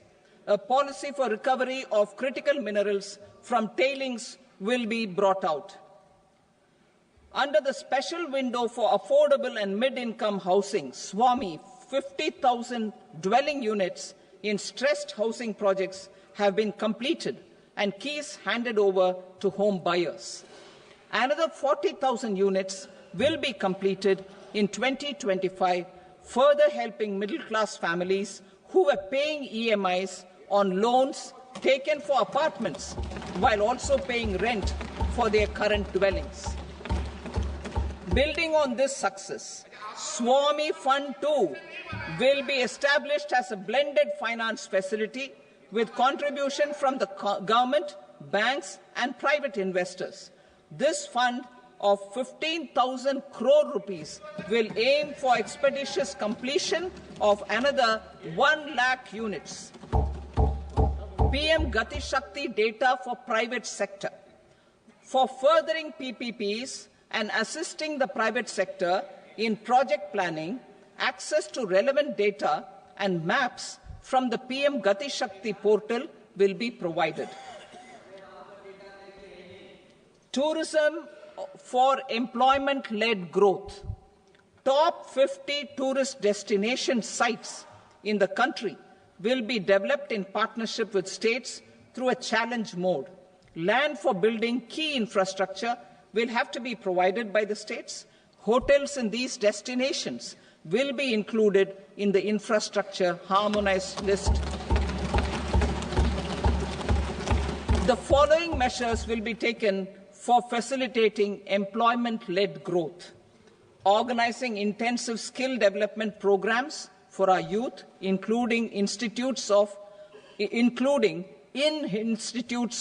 A policy for recovery of critical minerals from tailings will be brought out. Under the special window for affordable and mid-income housing, SWAMI, 50,000 dwelling units in stressed housing projects have been completed and keys handed over to home buyers. Another 40,000 units will be completed in 2025, further helping middle-class families who were paying EMIs on loans taken for apartments while also paying rent for their current dwellings. Building on this success, SWAMI Fund 2 will be established as a blended finance facility with contribution from the government, banks and private investors. This fund of 15,000 crore rupees will aim for expeditious completion of another 1 lakh units. PM Gati Shakti data for private sector. For furthering PPPs and assisting the private sector in project planning, access to relevant data and maps from the PM Gati Shakti portal will be provided. Tourism for employment-led growth. Top 50 tourist destination sites in the country will be developed in partnership with states through a challenge mode. Land for building key infrastructure will have to be provided by the states. Hotels in these destinations will be included in the infrastructure harmonized list. The following measures will be taken for facilitating employment-led growth. Organizing intensive skill development programs for our youth, including in institutes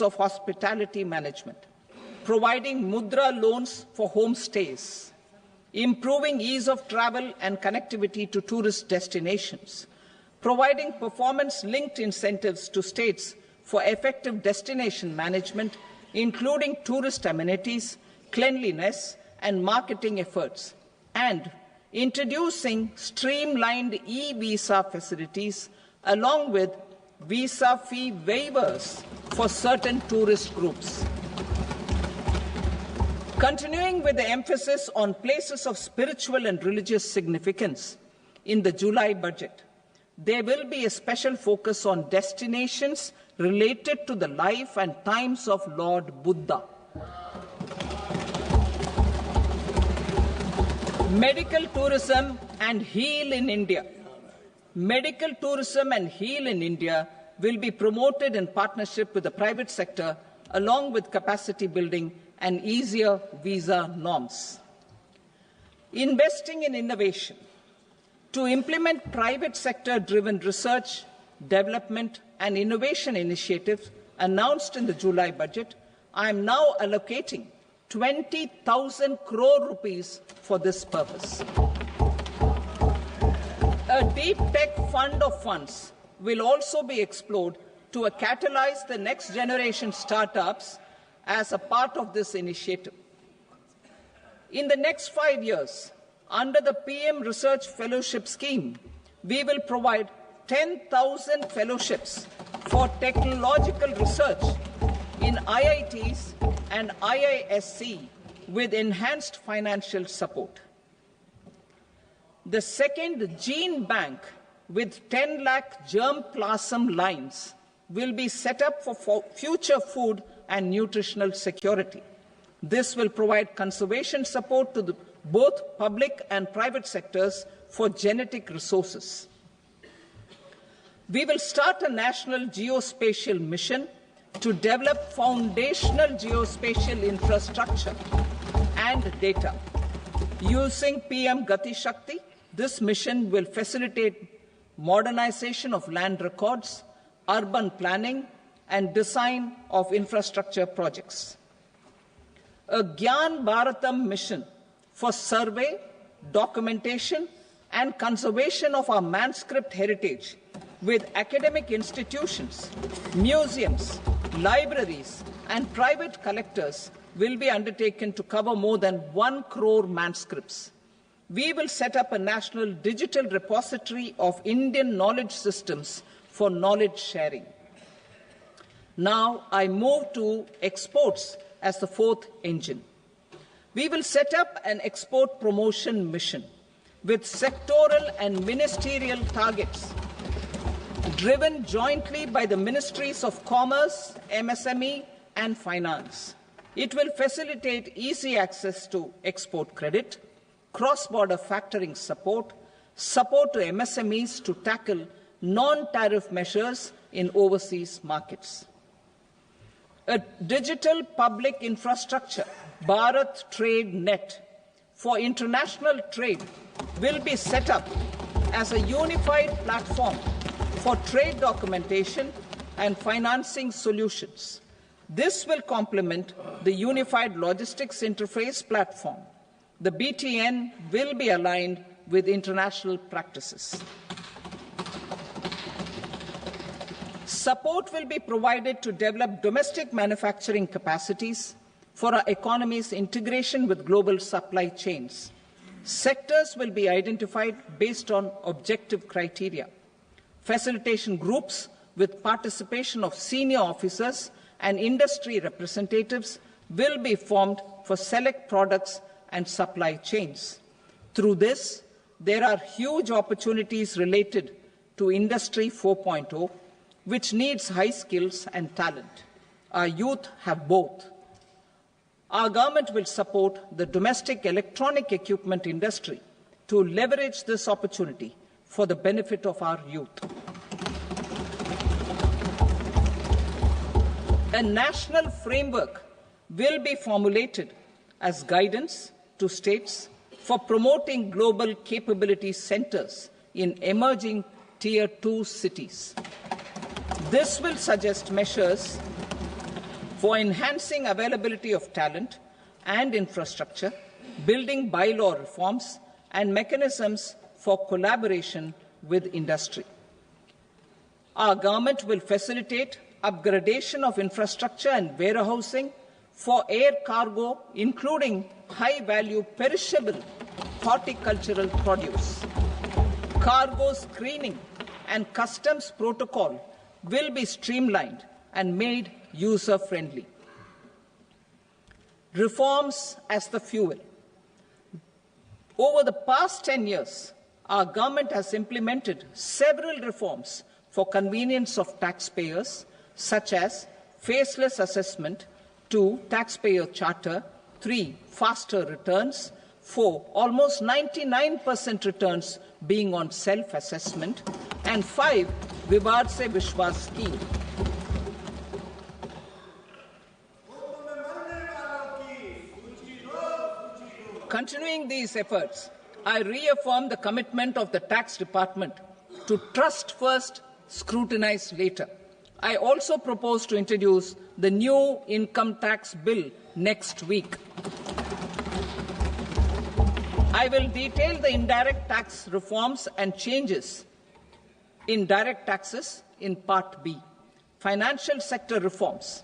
of hospitality management. Providing mudra loans for homestays. Improving ease of travel and connectivity to tourist destinations. Providing performance-linked incentives to states for effective destination management, including tourist amenities, cleanliness, and marketing efforts. And introducing streamlined e-visa facilities along with visa fee waivers for certain tourist groups. Continuing with the emphasis on places of spiritual and religious significance, in the July budget, there will be a special focus on destinations related to the life and times of Lord Buddha. Medical tourism and heal in India. Medical tourism and heal in India will be promoted in partnership with the private sector, along with capacity building and easier visa norms. Investing in innovation. To implement private sector-driven research, development and innovation initiatives announced in the July budget, I am now allocating 20,000 crore rupees for this purpose. A deep tech fund of funds will also be explored to catalyze the next generation startups as a part of this initiative. In the next 5 years, under the PM Research Fellowship Scheme, we will provide 10,000 fellowships for technological research in IITs and IISc with enhanced financial support. The second gene bank with 10 lakh germplasm lines will be set up for future food and nutritional security. This will provide conservation support to both public and private sectors for genetic resources. We will start a national geospatial mission to develop foundational geospatial infrastructure and data. Using PM Gati Shakti, this mission will facilitate modernization of land records, urban planning, and design of infrastructure projects. A Gyan Bharatam mission for survey, documentation, and conservation of our manuscript heritage with academic institutions, museums, libraries, and private collectors will be undertaken to cover more than 1 crore manuscripts. We will set up a national digital repository of Indian knowledge systems for knowledge sharing. Now I move to exports as the fourth engine. We will set up an export promotion mission with sectoral and ministerial targets driven jointly by the Ministries of Commerce, MSME, and Finance. It will facilitate easy access to export credit, cross-border factoring support, support to MSMEs to tackle non-tariff measures in overseas markets. A digital public infrastructure, Bharat Trade Net, for international trade will be set up as a unified platform for trade documentation and financing solutions. This will complement the Unified Logistics Interface platform. The BTN will be aligned with international practices. Support will be provided to develop domestic manufacturing capacities for our economy's integration with global supply chains. Sectors will be identified based on objective criteria. Facilitation groups with participation of senior officers and industry representatives will be formed for select products and supply chains. Through this, there are huge opportunities related to Industry 4.0, which needs high skills and talent. Our youth have both. Our government will support the domestic electronic equipment industry to leverage this opportunity for the benefit of our youth. A national framework will be formulated as guidance to states for promoting global capability centers in emerging Tier 2 cities. This will suggest measures for enhancing availability of talent and infrastructure, building bylaw reforms, and mechanisms for collaboration with industry. Our government will facilitate upgradation of infrastructure and warehousing for air cargo, including high-value perishable horticultural produce. Cargo screening and customs protocol will be streamlined and made user-friendly. Reforms as the fuel. Over the past 10 years, our government has implemented several reforms for convenience of taxpayers, such as faceless assessment, 2, taxpayer charter, 3, faster returns, 4, almost 99% returns being on self-assessment, and 5, Vivad Se Vishwas scheme. Continuing these efforts, I reaffirm the commitment of the Tax Department to trust first, scrutinize later. I also propose to introduce the new income tax bill next week. I will detail the indirect tax reforms and changes in direct taxes in Part B. Financial sector reforms.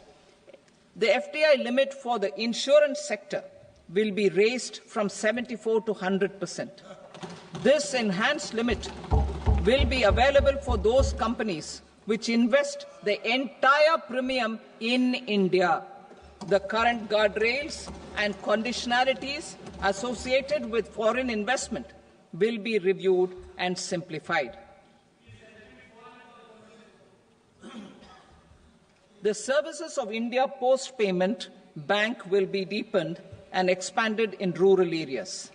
The FDI limit for the insurance sector will be raised from 74 to 100%. This enhanced limit will be available for those companies which invest the entire premium in India. The current guardrails and conditionalities associated with foreign investment will be reviewed and simplified. The services of India Post Payment Bank will be deepened and expanded in rural areas.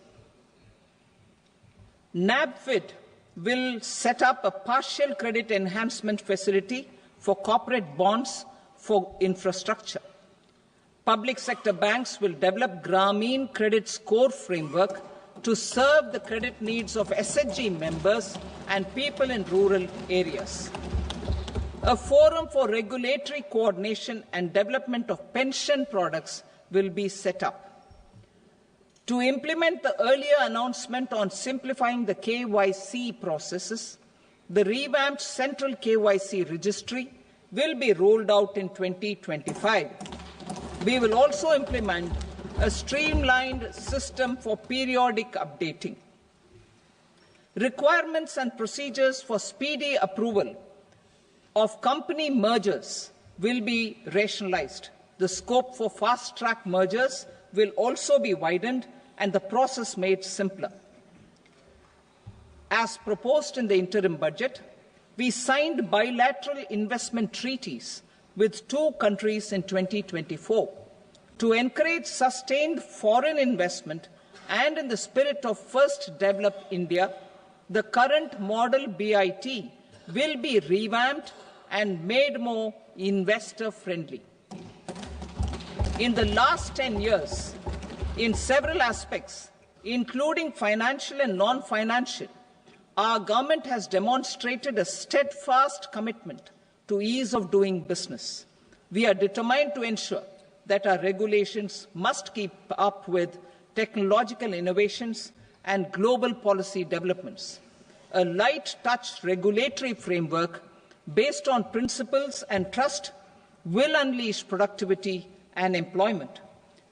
NABFID will set up a partial credit enhancement facility for corporate bonds for infrastructure. Public sector banks will develop Grameen Credit Score Framework to serve the credit needs of SHG members and people in rural areas. A forum for regulatory coordination and development of pension products will be set up. To implement the earlier announcement on simplifying the KYC processes, the revamped Central KYC Registry will be rolled out in 2025. We will also implement a streamlined system for periodic updating. Requirements and procedures for speedy approval of company mergers will be rationalized. The scope for fast-track mergers will also be widened and the process made simpler. As proposed in the interim budget, we signed bilateral investment treaties with 2 countries in 2024 to encourage sustained foreign investment, and in the spirit of First Develop India, the current model BIT will be revamped and made more investor-friendly. In the last 10 years, in several aspects, including financial and non-financial, our government has demonstrated a steadfast commitment to ease of doing business. We are determined to ensure that our regulations must keep up with technological innovations and global policy developments. A light-touch regulatory framework based on principles and trust will unleash productivity and employment.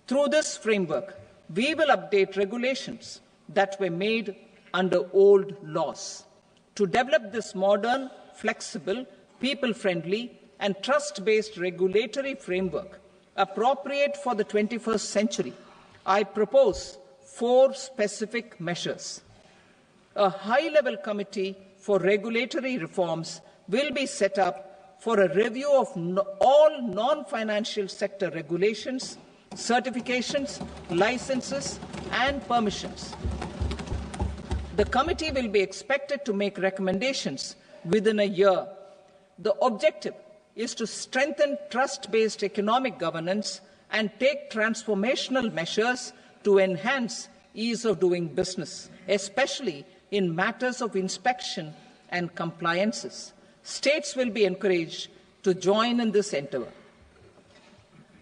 Through this framework, we will update regulations that were made under old laws. To develop this modern, flexible, people-friendly and trust-based regulatory framework appropriate for the 21st century, I propose 4 specific measures. A high-level committee for regulatory reforms will be set up for a review of all non-financial sector regulations, certifications, licenses, and permissions. The committee will be expected to make recommendations within a year. The objective is to strengthen trust-based economic governance and take transformational measures to enhance ease of doing business, especially in matters of inspection and compliances. States will be encouraged to join in this endeavour.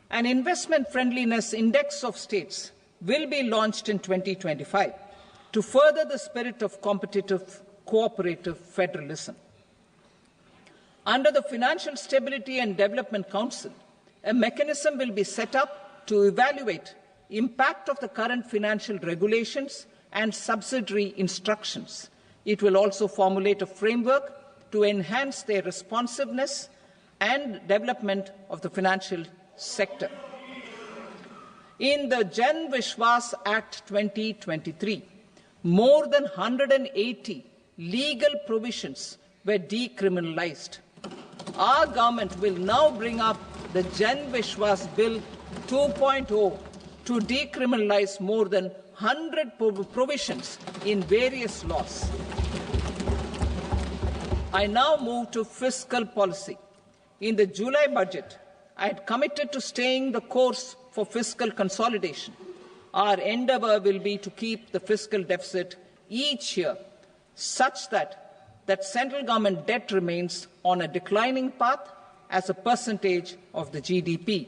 An investment friendliness index of states will be launched in 2025 to further the spirit of competitive, cooperative federalism. Under the Financial Stability and Development Council, a mechanism will be set up to evaluate impact of the current financial regulations and subsidiary instructions. It will also formulate a framework to enhance their responsiveness and development of the financial sector. In the Jan Vishwas Act 2023, more than 180 legal provisions were decriminalized. Our government will now bring up the Jan Vishwas Bill 2.0 to decriminalize more than 100 provisions in various laws. I now move to fiscal policy. In the July budget, I had committed to staying the course for fiscal consolidation. Our endeavour will be to keep the fiscal deficit each year such that central government debt remains on a declining path as a percentage of the GDP.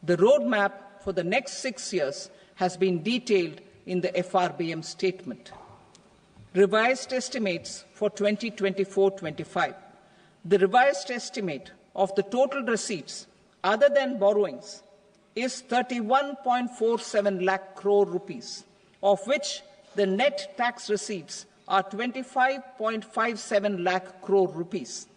The roadmap for the next 6 years has been detailed in the FRBM statement. Revised estimates for 2024-25. The revised estimate of the total receipts other than borrowings is 31.47 lakh crore rupees, of which the net tax receipts are 25.57 lakh crore rupees.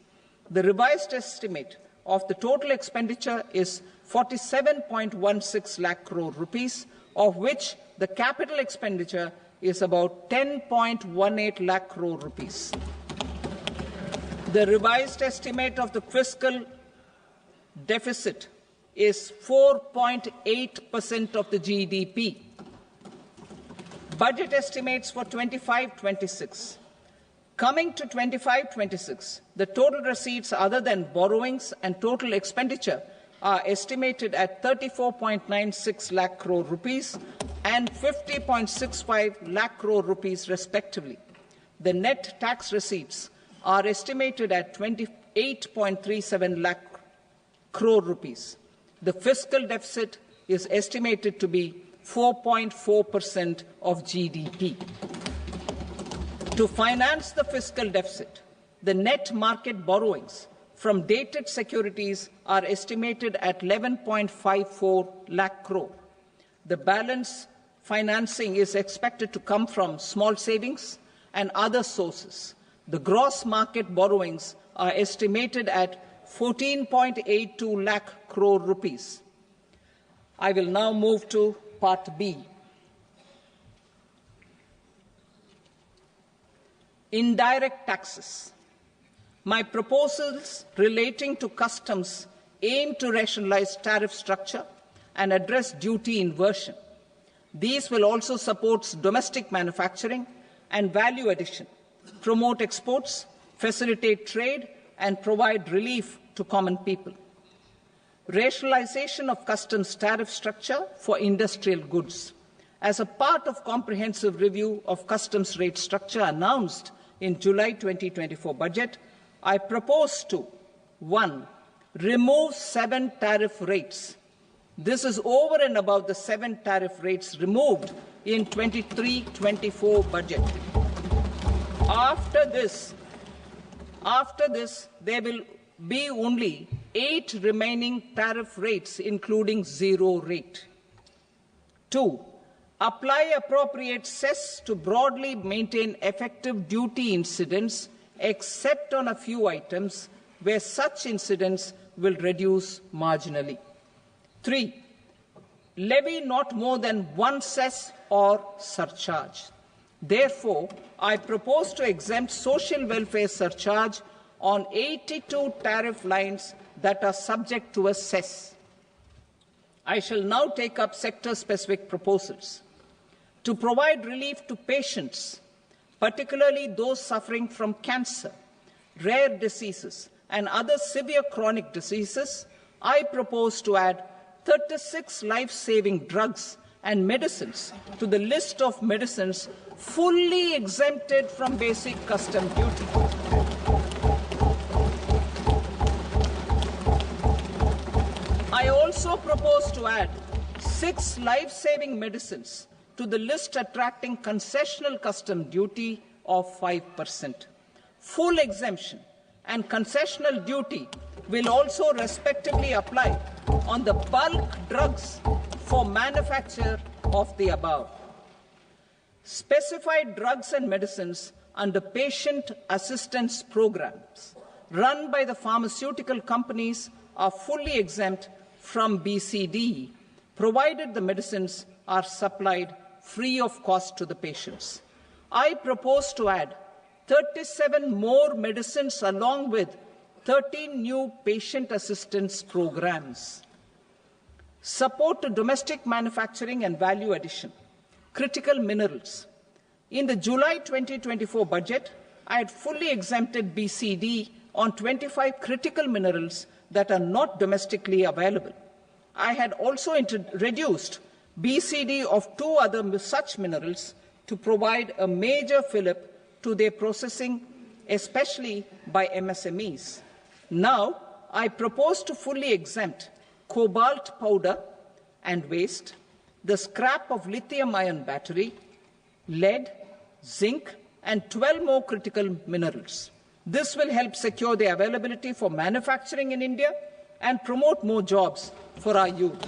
The revised estimate of the total expenditure is 47.16 lakh crore rupees, of which the capital expenditure is about 10.18 lakh crore rupees. The revised estimate of the fiscal deficit is 4.8% of the GDP. Budget estimates for 25-26. Coming to 25-26, the total receipts other than borrowings and total expenditure are estimated at 34.96 lakh crore rupees and 50.65 lakh crore rupees respectively. The net tax receipts are estimated at 28.37 lakh crore rupees. The fiscal deficit is estimated to be 4.4% of GDP. To finance the fiscal deficit, the net market borrowings from dated securities are estimated at 11.54 lakh crore. The balance financing is expected to come from small savings and other sources. The gross market borrowings are estimated at 14.82 lakh crore rupees. I will now move to Part B. Indirect taxes. My proposals relating to customs aim to rationalize tariff structure and address duty inversion. These will also support domestic manufacturing and value addition, promote exports, facilitate trade, and provide relief to common people. Rationalization of customs tariff structure for industrial goods. As a part of comprehensive review of customs rate structure announced in July 2024 budget, I propose to 1. Remove 7 tariff rates. This is over and above the 7 tariff rates removed in 23-24 budget. After this, there will be only 8 remaining tariff rates, including 0 rate. 2. Apply appropriate cess to broadly maintain effective duty incidence, except on a few items where such incidence will reduce marginally. 3. Levy not more than 1 cess or surcharge. Therefore, I propose to exempt social welfare surcharge on 82 tariff lines that are subject to a cess. I shall now take up sector-specific proposals. To provide relief to patients, particularly those suffering from cancer, rare diseases, and other severe chronic diseases, I propose to add 36 life-saving drugs and medicines to the list of medicines fully exempted from basic custom duty. I also propose to add 6 life-saving medicines to the list attracting concessional custom duty of 5%. Full exemption and concessional duty will also respectively apply on the bulk drugs for manufacture of the above. Specified drugs and medicines under patient assistance programs run by the pharmaceutical companies are fully exempt from BCD, provided the medicines are supplied free of cost to the patients. I propose to add 37 more medicines along with 13 new patient assistance programs. Support to domestic manufacturing and value addition. Critical minerals. In the July 2024 budget, I had fully exempted BCD on 25 critical minerals that are not domestically available. I had also reduced BCD of 2 other such minerals to provide a major fillip to their processing, especially by MSMEs. Now, I propose to fully exempt cobalt powder and waste, the scrap of lithium-ion battery, lead, zinc, and 12 more critical minerals. This will help secure the availability for manufacturing in India and promote more jobs for our youth.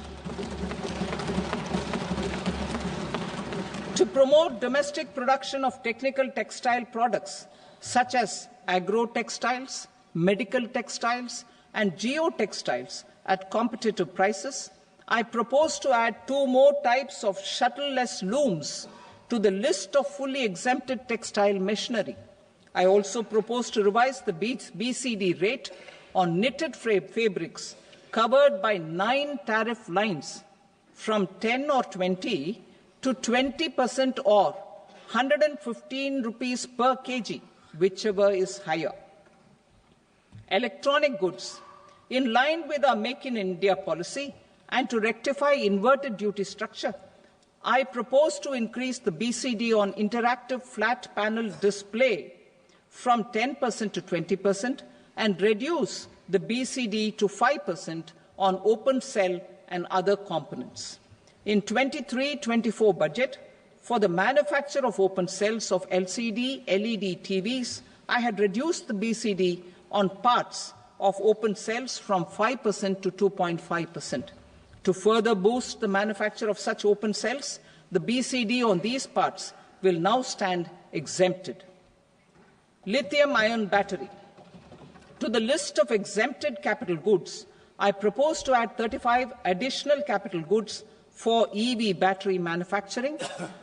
To promote domestic production of technical textile products such as agro-textiles, medical textiles, and geotextiles at competitive prices, I propose to add 2 more types of shuttle-less looms to the list of fully exempted textile machinery. I also propose to revise the BCD rate on knitted fabrics covered by 9 tariff lines from 10 or 20 to 20% or 115 rupees per kg, whichever is higher. Electronic goods. In line with our Make in India policy and to rectify inverted duty structure, I propose to increase the BCD on interactive flat panel display from 10% to 20% and reduce the BCD to 5% on open cell and other components. In 23-24 budget, for the manufacture of open cells of LCD, LED TVs, I had reduced the BCD on parts of open cells from 5% to 2.5%. To further boost the manufacture of such open cells, the BCD on these parts will now stand exempted. Lithium-ion battery. To the list of exempted capital goods, I propose to add 35 additional capital goods for EV battery manufacturing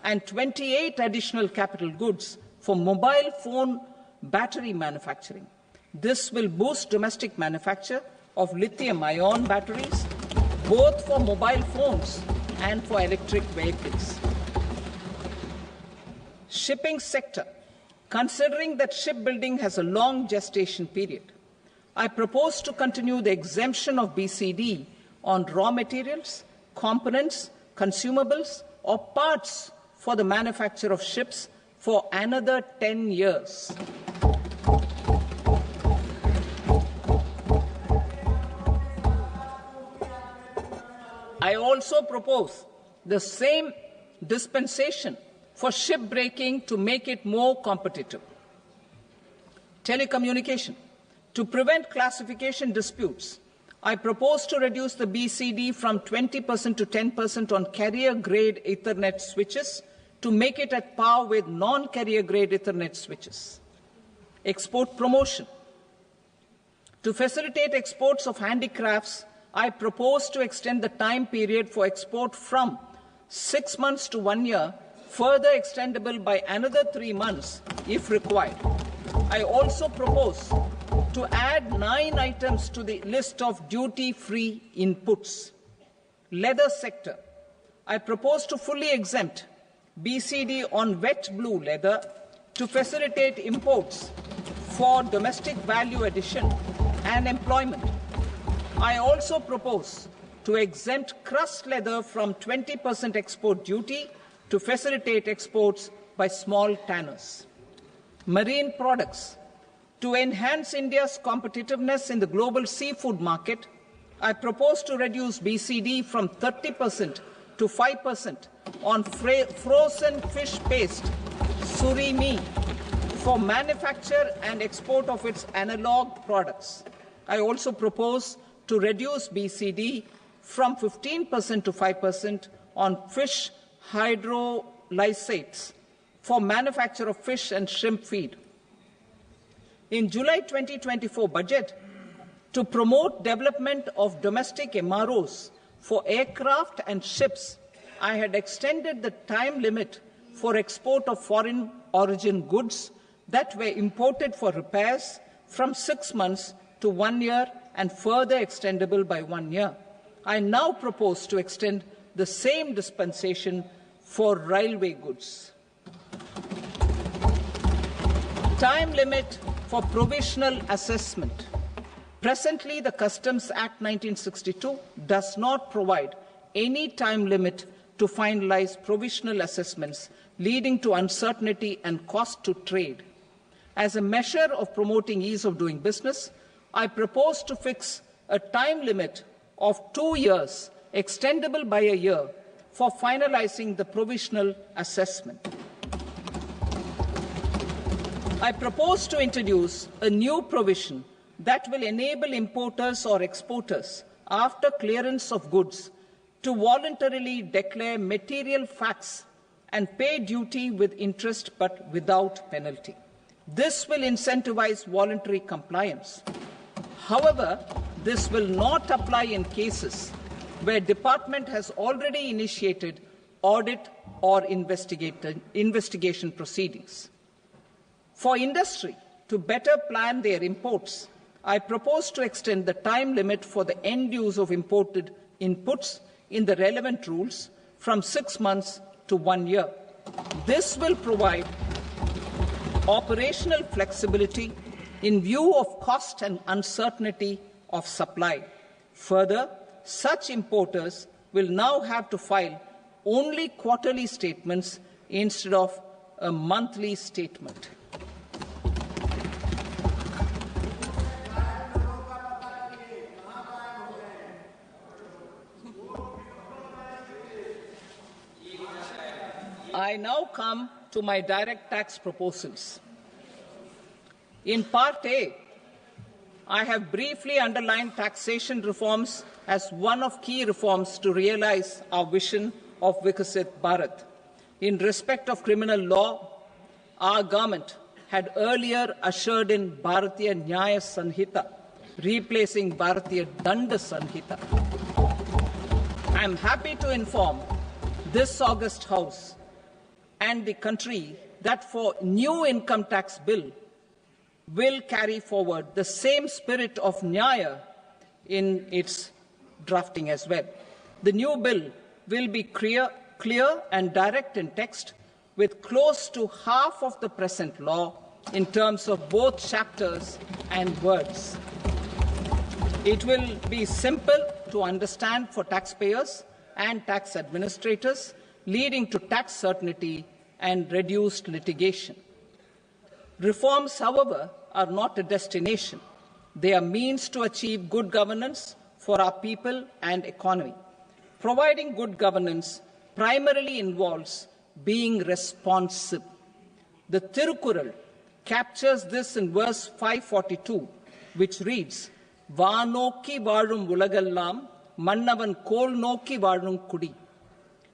and 28 additional capital goods for mobile phone battery manufacturing. This will boost domestic manufacture of lithium-ion batteries, both for mobile phones and for electric vehicles. Shipping sector. Considering that shipbuilding has a long gestation period, I propose to continue the exemption of BCD on raw materials, components, consumables, or parts for the manufacture of ships for another 10 years. I also propose the same dispensation for shipbreaking to make it more competitive. Telecommunication. To prevent classification disputes, I propose to reduce the BCD from 20% to 10% on carrier-grade Ethernet switches to make it at par with non-carrier-grade Ethernet switches. Export promotion. To facilitate exports of handicrafts, I propose to extend the time period for export from 6 months to 1 year, further extendable by another 3 months if required. I also propose to add 9 items to the list of duty-free inputs. Leather sector. I propose to fully exempt BCD on wet blue leather to facilitate imports for domestic value addition and employment. I also propose to exempt crust leather from 20% export duty to facilitate exports by small tanners. Marine products. To enhance India's competitiveness in the global seafood market, I propose to reduce BCD from 30% to 5% on frozen fish paste, surimi, for manufacture and export of its analog products. I also propose to reduce BCD from 15% to 5% on fish hydrolysates for manufacture of fish and shrimp feed. In July 2024 budget, to promote development of domestic MROs for aircraft and ships, I had extended the time limit for export of foreign origin goods that were imported for repairs from 6 months to 1 year and further extendable by 1 year. I now propose to extend the same dispensation for railway goods. Time limit for provisional assessment. Presently, the Customs Act 1962 does not provide any time limit to finalize provisional assessments, leading to uncertainty and cost to trade. As a measure of promoting ease of doing business, I propose to fix a time limit of 2 years, extendable by a year, for finalizing the provisional assessment. I propose to introduce a new provision that will enable importers or exporters, after clearance of goods, to voluntarily declare material facts and pay duty with interest but without penalty. This will incentivize voluntary compliance. However, this will not apply in cases where department has already initiated audit or investigation proceedings. For industry to better plan their imports, I propose to extend the time limit for the end use of imported inputs in the relevant rules from 6 months to 1 year. This will provide operational flexibility in view of cost and uncertainty of supply. Further, such importers will now have to file only quarterly statements instead of a monthly statement. I now come to my direct tax proposals. In Part A, I have briefly underlined taxation reforms as one of key reforms to realize our vision of Vikasit Bharat. In respect of criminal law, our government had earlier ushered in Bharatiya Nyaya Sanhita, replacing Bharatiya Danda Sanhita. I am happy to inform this august House and the country that for new income tax bill will carry forward the same spirit of Nyaya in its drafting as well. The new bill will be clear and direct in text, with close to half of the present law in terms of both chapters and words. It will be simple to understand for taxpayers and tax administrators, leading to tax certainty and reduced litigation. Reforms, however, are not a destination. They are means to achieve good governance for our people and economy. Providing good governance primarily involves being responsive. The Tirukural captures this in verse 542, which reads, "Vaanokki vaazhum ulagallam, mannavan kol nokki vaazhum kudi,"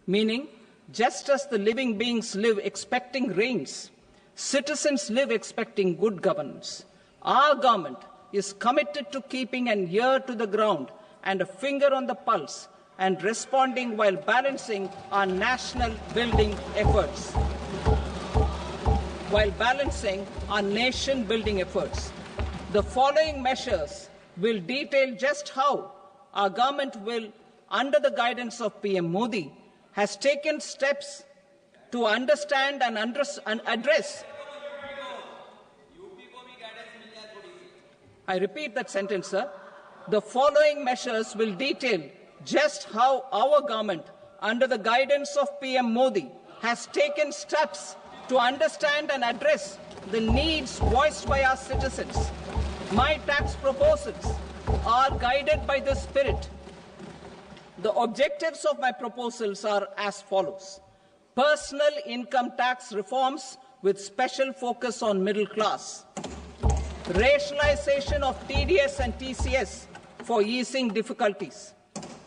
meaning, just as the living beings live expecting rains, citizens live expecting good governance. Our government is committed to keeping an ear to the ground and a finger on the pulse and responding while balancing our national building efforts. The following measures will detail just how our government will, under the guidance of PM Modi, has taken steps to understand and address. I repeat that sentence, sir. The following measures will detail just how our government, under the guidance of PM Modi, has taken steps to understand and address the needs voiced by our citizens. My tax proposals are guided by this spirit. The objectives of my proposals are as follows: personal income tax reforms with special focus on middle class, rationalization of TDS and TCS for easing difficulties,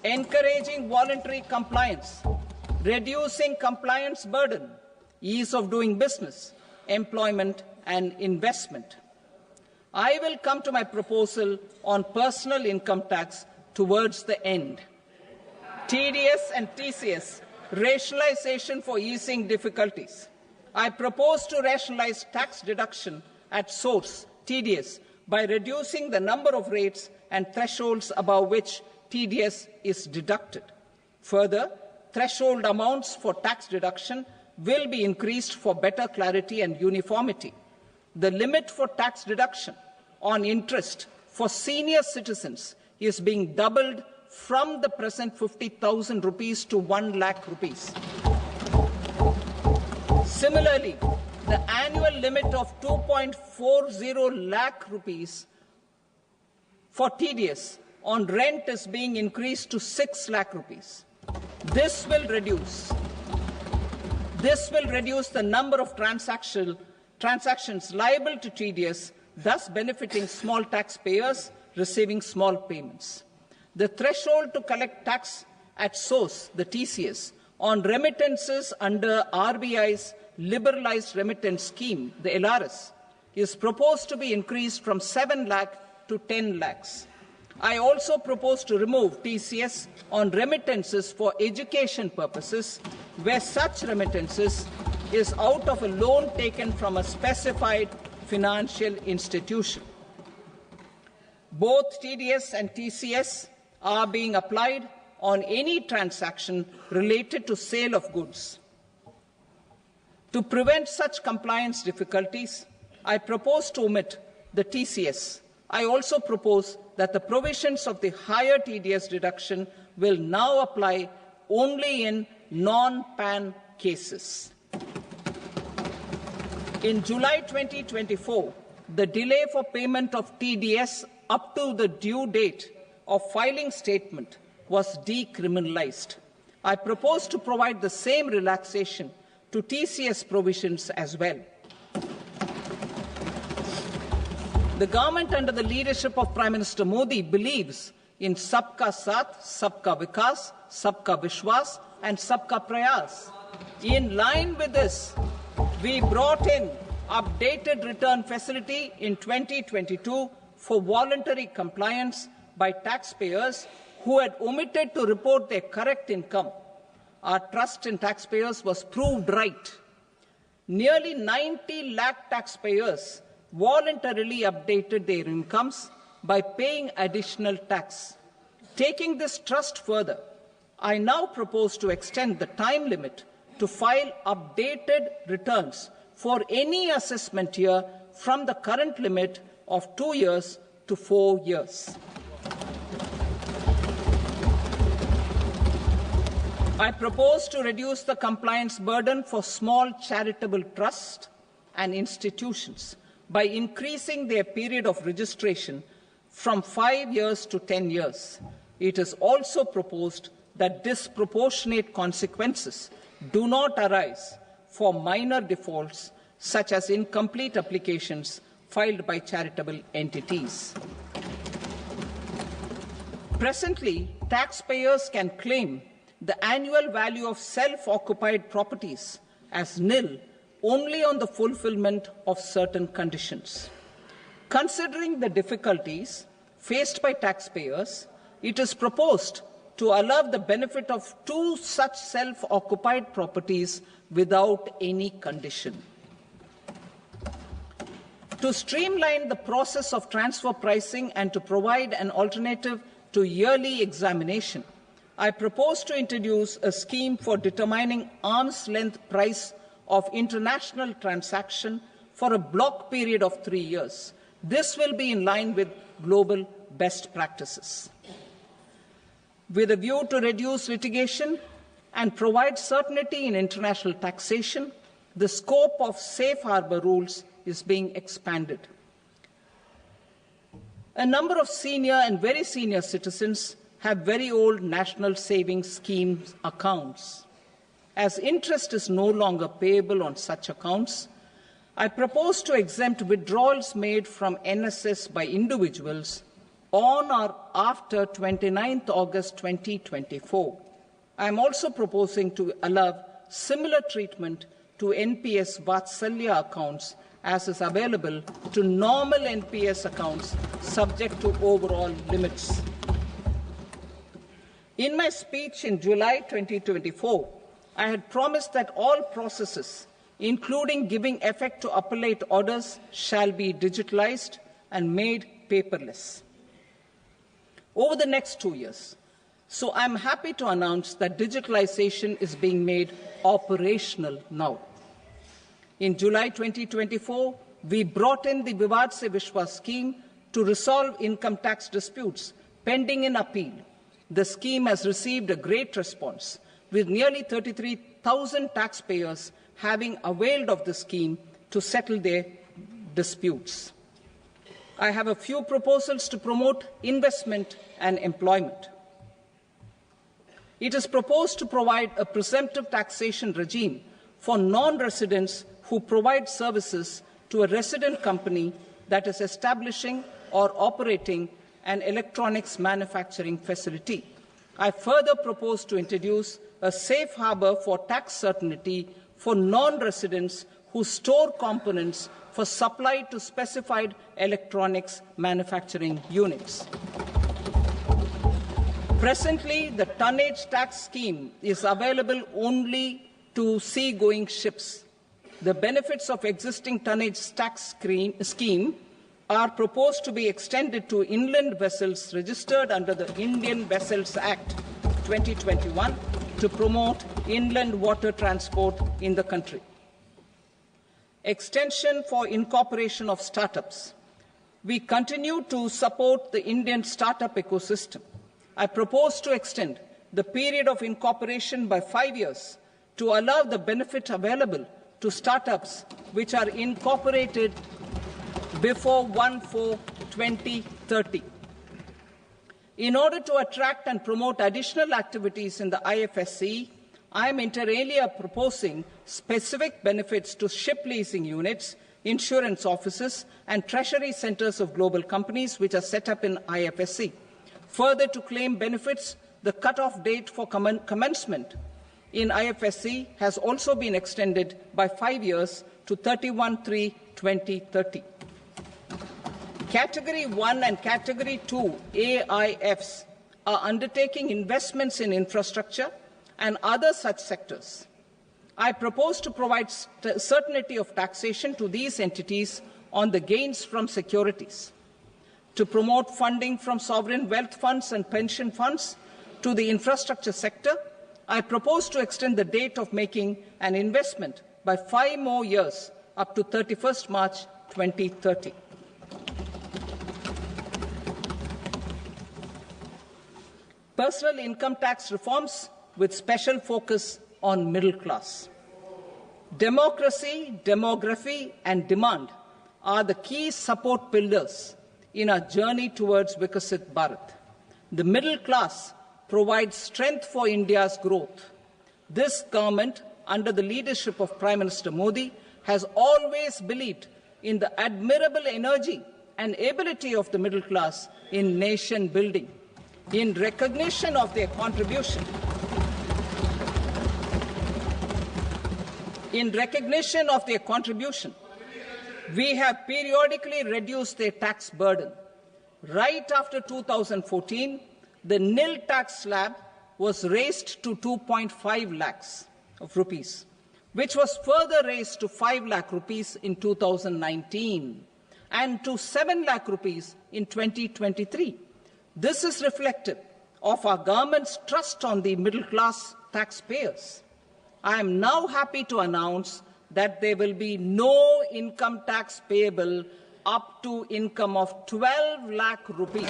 encouraging voluntary compliance, reducing compliance burden, ease of doing business, employment and investment. I will come to my proposal on personal income tax towards the end. TDS and TCS, rationalization for easing difficulties. I propose to rationalize tax deduction at source, TDS, by reducing the number of rates and thresholds above which TDS is deducted. Further, threshold amounts for tax deduction will be increased for better clarity and uniformity. The limit for tax deduction on interest for senior citizens is being doubled from the present 50,000 rupees to 1 lakh rupees. Similarly, the annual limit of 2.40 lakh rupees for TDS on rent is being increased to 6 lakh rupees. This will reduce the number of transactions liable to TDS, thus benefiting small taxpayers receiving small payments. The threshold to collect tax at source, the TCS, on remittances under RBI's liberalized remittance scheme, the LRS, is proposed to be increased from 7 lakh to 10 lakhs. I also propose to remove TCS on remittances for education purposes, where such remittances is out of a loan taken from a specified financial institution. Both TDS and TCS are being applied on any transaction related to sale of goods. To prevent such compliance difficulties, I propose to omit the TCS. I also propose that the provisions of the higher TDS deduction will now apply only in non-PAN cases. In July 2024, the delay for payment of TDS up to the due date of filing statement was decriminalized. I propose to provide the same relaxation to TCS provisions as well. The government under the leadership of Prime Minister Modi believes in Sabka Saath, Sabka Vikas, Sabka Vishwas and Sabka Prayas. In line with this, we brought in updated return facility in 2022 for voluntary compliance by taxpayers who had omitted to report their correct income. Our trust in taxpayers was proved right. Nearly 90 lakh taxpayers voluntarily updated their incomes by paying additional tax. Taking this trust further, I now propose to extend the time limit to file updated returns for any assessment year from the current limit of 2 years to 4 years. I propose to reduce the compliance burden for small charitable trusts and institutions by increasing their period of registration from 5 years to 10 years. It is also proposed that disproportionate consequences do not arise for minor defaults such as incomplete applications filed by charitable entities. Presently, taxpayers can claim the annual value of self-occupied properties as nil only on the fulfillment of certain conditions. Considering the difficulties faced by taxpayers, it is proposed to allow the benefit of 2 such self-occupied properties without any condition. To streamline the process of transfer pricing and to provide an alternative to yearly examination, I propose to introduce a scheme for determining arm's length price of international transaction for a block period of 3 years. This will be in line with global best practices. With a view to reduce litigation and provide certainty in international taxation, the scope of safe harbor rules is being expanded. A number of senior and very senior citizens have very old national savings schemes accounts. As interest is no longer payable on such accounts, I propose to exempt withdrawals made from NSS by individuals on or after 29th August 2024. I am also proposing to allow similar treatment to NPS Vatsalya accounts as is available to normal NPS accounts subject to overall limits. In my speech in July 2024, I had promised that all processes, including giving effect to appellate orders, shall be digitalized and made paperless over the next 2 years. So I'm happy to announce that digitalization is being made operational now. In July 2024, we brought in the Vivad Se Vishwas scheme to resolve income tax disputes pending in appeal. The scheme has received a great response, with nearly 33,000 taxpayers having availed of the scheme to settle their disputes. I have a few proposals to promote investment and employment. It is proposed to provide a presumptive taxation regime for non-residents who provide services to a resident company that is establishing or operating an electronics manufacturing facility. I further propose to introduce a safe harbour for tax certainty for non-residents who store components for supply to specified electronics manufacturing units. Presently, the tonnage tax scheme is available only to sea-going ships. The benefits of existing tonnage tax scheme are proposed to be extended to inland vessels registered under the Indian Vessels Act 2021 to promote inland water transport in the country. Extension for incorporation of startups. We continue to support the Indian startup ecosystem. I propose to extend the period of incorporation by 5 years to allow the benefit available to startups which are incorporated before 1/4/2030. In order to attract and promote additional activities in the IFSC, I am inter alia proposing specific benefits to ship leasing units, insurance offices, and treasury centres of global companies which are set up in IFSC. Further, to claim benefits, the cut-off date for commencement in IFSC has also been extended by 5 years to 31/3/2030. Category 1 and Category 2 AIFs are undertaking investments in infrastructure and other such sectors. I propose to provide certainty of taxation to these entities on the gains from securities, to promote funding from sovereign wealth funds and pension funds to the infrastructure sector. I propose to extend the date of making an investment by 5 more years up to 31st March 2030. Personal income tax reforms with special focus on middle class. Democracy, demography, and demand are the key support pillars in our journey towards Vikasit Bharat. The middle class provides strength for India's growth. This government, under the leadership of Prime Minister Modi, has always believed in the admirable energy and ability of the middle class in nation building. In recognition of their contribution, we have periodically reduced their tax burden. Right after 2014, the nil tax slab was raised to 2.5 lakhs of rupees, which was further raised to 5 lakh rupees in 2019 and to 7 lakh rupees in 2023. This is reflective of our government's trust on the middle-class taxpayers. I am now happy to announce that there will be no income tax payable up to income of 12 lakh rupees.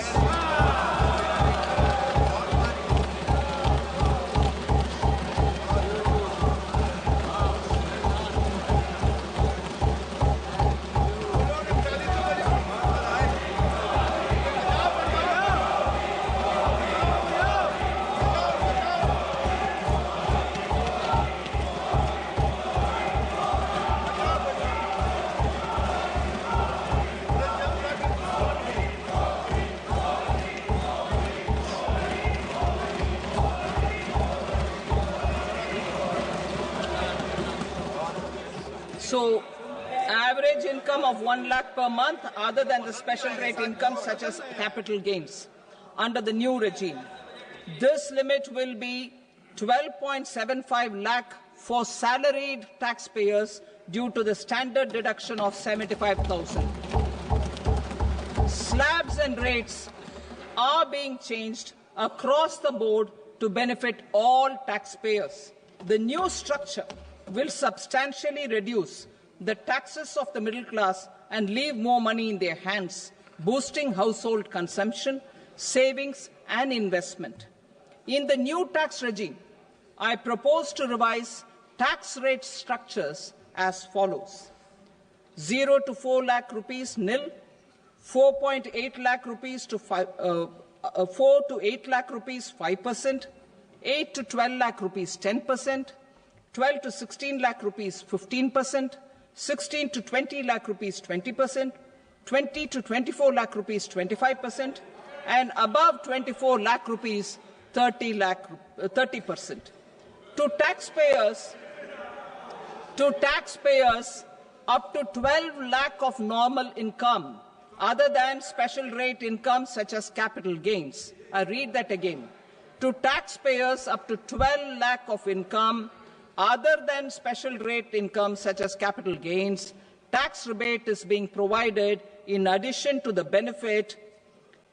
So, average income of 1 lakh per month, other than the special rate income such as capital gains, under the new regime. This limit will be 12.75 lakh for salaried taxpayers due to the standard deduction of 75,000. Slabs and rates are being changed across the board to benefit all taxpayers. The new structure will substantially reduce the taxes of the middle class and leave more money in their hands, boosting household consumption, savings and investment. In the new tax regime, I propose to revise tax rate structures as follows: 0 to 4 lakh rupees nil, 4.8 lakh rupees to 4 to 8 lakh rupees 5%, 8 to 12 lakh rupees 10%, 12 to 16 lakh rupees 15%, 16 to 20 lakh rupees 20%, 20 to 24 lakh rupees 25%, and above 24 lakh rupees 30%. To taxpayers up to 12 lakh of normal income, other than special rate income such as capital gains. I read that again. To taxpayers up to 12 lakh of income, other than special rate income such as capital gains, tax rebate is being provided in addition to the benefit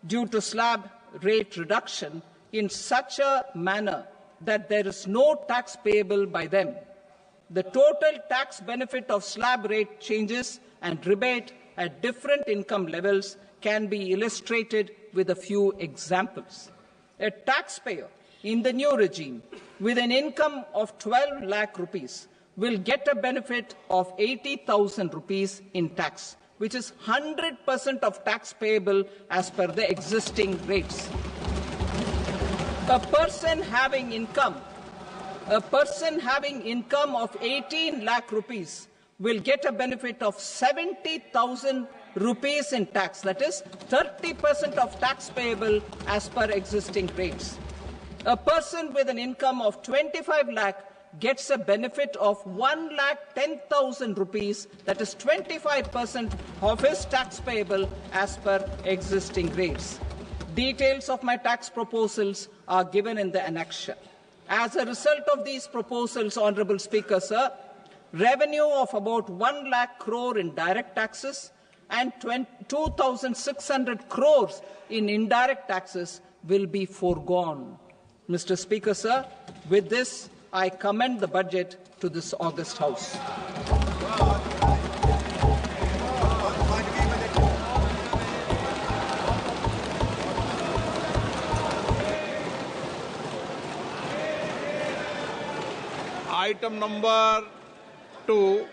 due to slab rate reduction in such a manner that there is no tax payable by them. The total tax benefit of slab rate changes and rebate at different income levels can be illustrated with a few examples. A taxpayer in the new regime with an income of 12 lakh rupees will get a benefit of 80,000 rupees in tax, which is 100% of tax payable as per the existing rates. A person having income of 18 lakh rupees will get a benefit of 70,000 rupees in tax. That is 30% of tax payable as per existing rates. A person with an income of 25 lakh gets a benefit of 1,10,000 rupees. That is 25% of his tax payable as per existing rates. Details of my tax proposals are given in the annexure. As a result of these proposals, Honourable Speaker, sir, revenue of about 1 lakh crore in direct taxes and 2,600 crores in indirect taxes will be foregone. Mr. Speaker, sir, with this, I commend the budget to this august House. Item number 2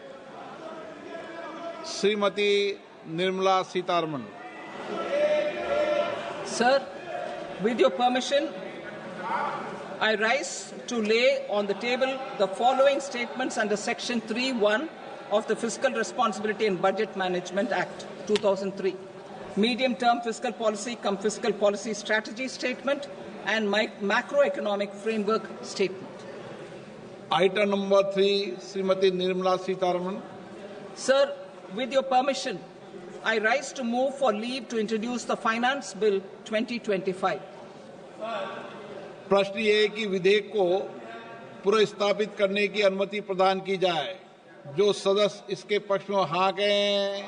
Shrimati Nirmala Sitharaman. Sir, with your permission, I rise to lay on the table the following statements under Section 3(1) of the Fiscal Responsibility and Budget Management Act 2003. Medium-term fiscal policy cum fiscal policy strategy statement and macroeconomic framework statement. Item number 3 Shrimati Nirmala Sitharaman. Sir, with your permission, I rise to move for leave to introduce the Finance Bill 2025. प्रश्न ये है कि विधेयक को पुनर्स्थापित करने की अनुमति प्रदान की जाए. जो सदस्य इसके पक्ष में हाँ कहें,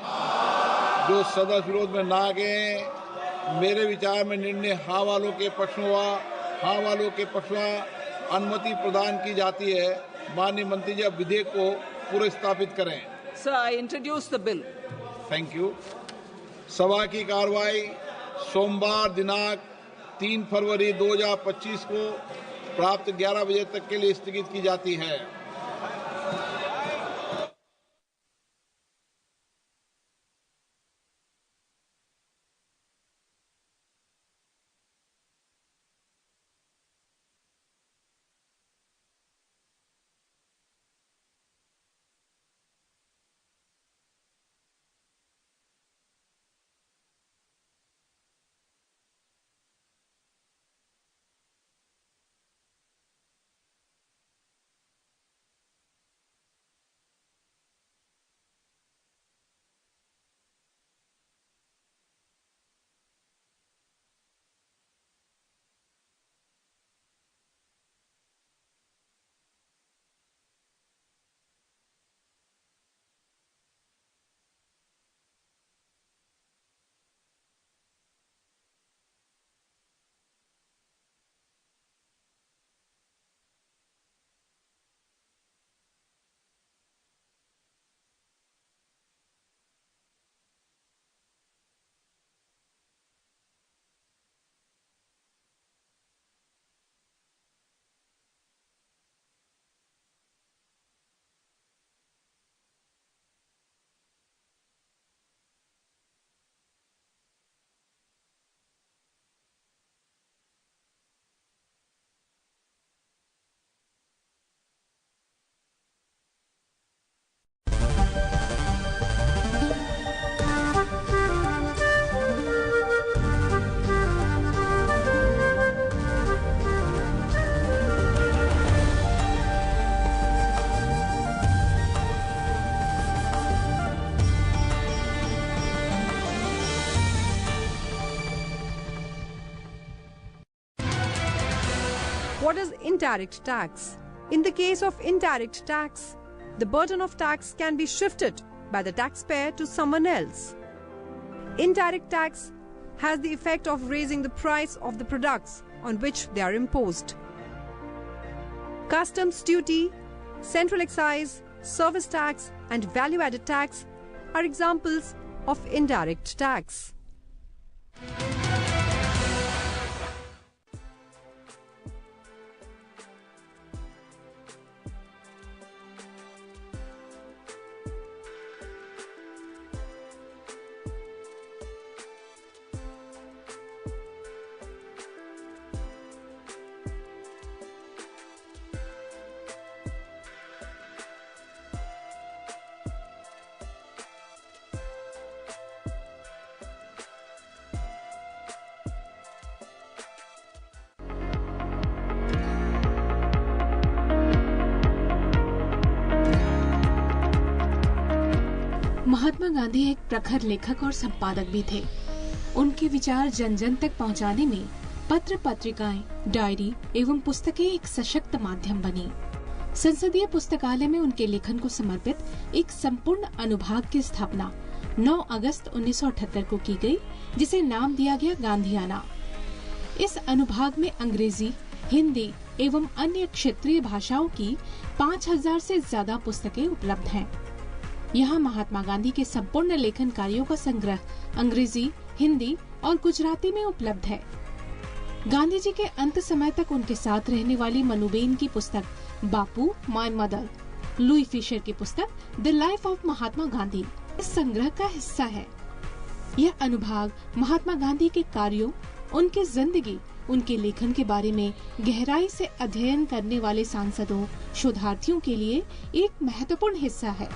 जो सदस्य विरोध में ना कहें. मेरे विचार में निर्णय हाँ वालों के पक्ष में हुआ. हाँ वालों के पक्ष में अनुमति प्रदान की जाती है. माननीय मंत्री जी अब विधेयक को पुनर्स्थापित करें. Sir, I introduce the bill. Thank you. सभा की कार्रवाई सोमवार दिनांक 3 फरवरी 2025 को प्राप्त 11 बजे तक के लिए स्थगित की जाती है. What is indirect tax? In the case of indirect tax, the burden of tax can be shifted by the taxpayer to someone else. Indirect tax has the effect of raising the price of the products on which they are imposed. Customs duty, central excise, service tax and value-added tax are examples of indirect tax. Mahatma Gandhi एक प्रखर लेखक और संपादक भी थे। उनके विचार जन जन तक पहुंचाने में पत्र पत्रिकाएं, डायरी एवं पुस्तकें एक सशक्त माध्यम बनी। संसदीय पुस्तकालय में उनके लेखन को समर्पित एक संपूर्ण अनुभाग की स्थापना 9 अगस्त 1978 को की गई, जिसे नाम दिया गया गांधीयाना। इस अनुभाग में अंग्रेजी, हिंदी एवं अन्य क्षेत्रीय भाषाओं की 5000 से ज्यादा पुस्तकें उपलब्ध हैं। यहाँ महात्मा गांधी के संपूर्ण लेखन कार्यों का संग्रह अंग्रेजी, हिंदी और गुजराती में उपलब्ध है। गांधी जी के अंत समय तक उनके साथ रहने वाली मनुबेन की पुस्तक बापू माय मदर, लुई फिशर की पुस्तक the life of Mahatma Gandhi इस संग्रह का हिस्सा है। यह अनुभाग महात्मा गांधी के कार्यों, उनकी जिंदगी, उनके लेखन के बारे में गहराई से अध्ययन करने वाले सांसदों, शोधार्थियों के लिए एक महत्वपूर्ण हिस्सा है।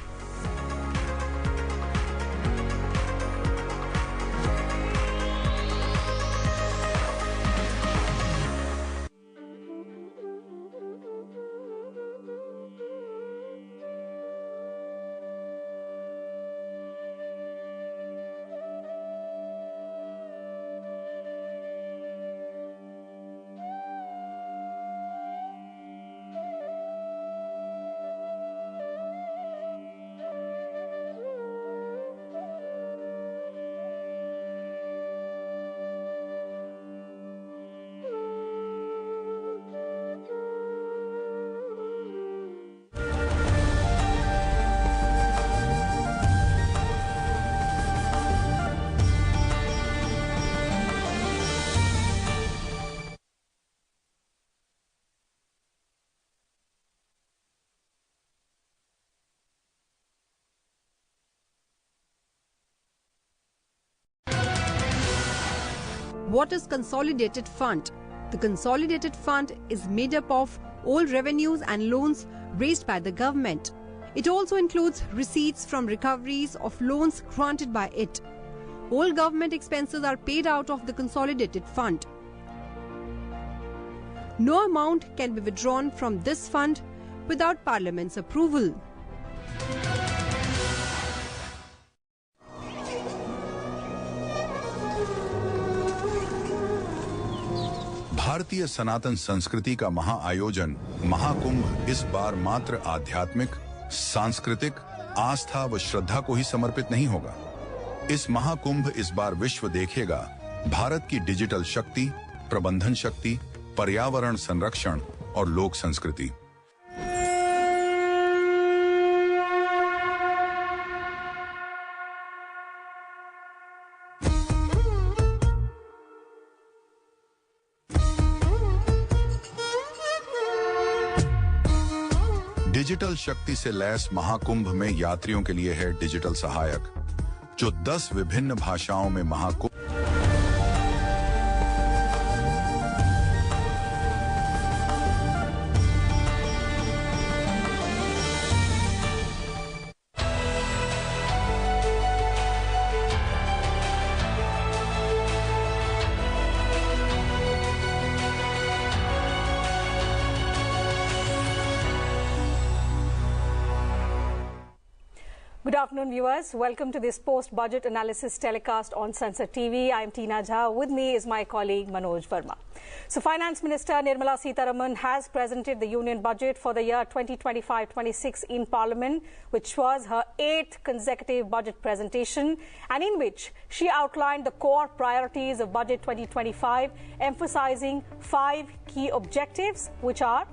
What is Consolidated Fund? The Consolidated Fund is made up of all revenues and loans raised by the government. It also includes receipts from recoveries of loans granted by it. All government expenses are paid out of the Consolidated Fund. No amount can be withdrawn from this fund without Parliament's approval. भारतीय सनातन संस्कृति का महाआयोजन महाकुंभ इस बार मात्र आध्यात्मिक, सांस्कृतिक, आस्था व श्रद्धा को ही समर्पित नहीं होगा। इस महाकुंभ इस बार विश्व देखेगा भारत की डिजिटल शक्ति, प्रबंधन शक्ति, पर्यावरण संरक्षण और लोक संस्कृति। डिजिटल शक्ति से लैस महाकुंभ में यात्रियों के लिए है डिजिटल सहायक, जो 10 विभिन्न भाषाओं में Mahakumbh Good afternoon, viewers. Welcome to this post-budget analysis telecast on Sunset TV. I am Tina Jha. With me is my colleague Manoj Verma. So, Finance Minister Nirmala Sitharaman has presented the Union Budget for the year 2025-26 in Parliament, which was her 8th consecutive budget presentation, and in which she outlined the core priorities of Budget 2025, emphasizing 5 key objectives, which are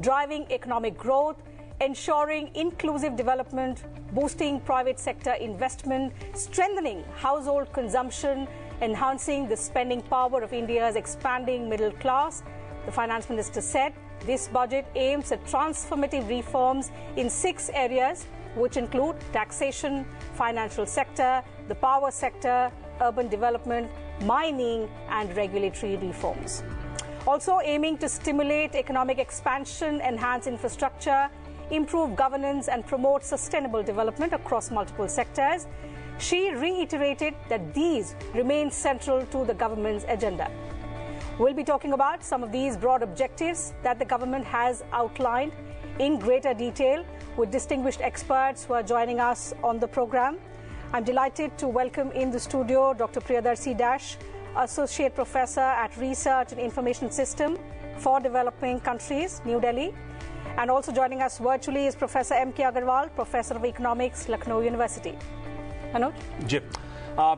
driving economic growth, ensuring inclusive development, boosting private sector investment, strengthening household consumption, enhancing the spending power of India's expanding middle class. The Finance Minister said this budget aims at transformative reforms in 6 areas, which include taxation, financial sector, the power sector, urban development, mining and regulatory reforms. Also aiming to stimulate economic expansion, enhance infrastructure, improve governance and promote sustainable development across multiple sectors. She reiterated that these remain central to the government's agenda. We'll be talking about some of these broad objectives that the government has outlined in greater detail with distinguished experts who are joining us on the program. I'm delighted to welcome in the studio Dr. Priyadarshi Dash, Associate Professor at Research and Information System for Developing Countries, New Delhi. And also joining us virtually is Professor M.K. Agarwal, Professor of Economics, Lucknow University. Manoj? जी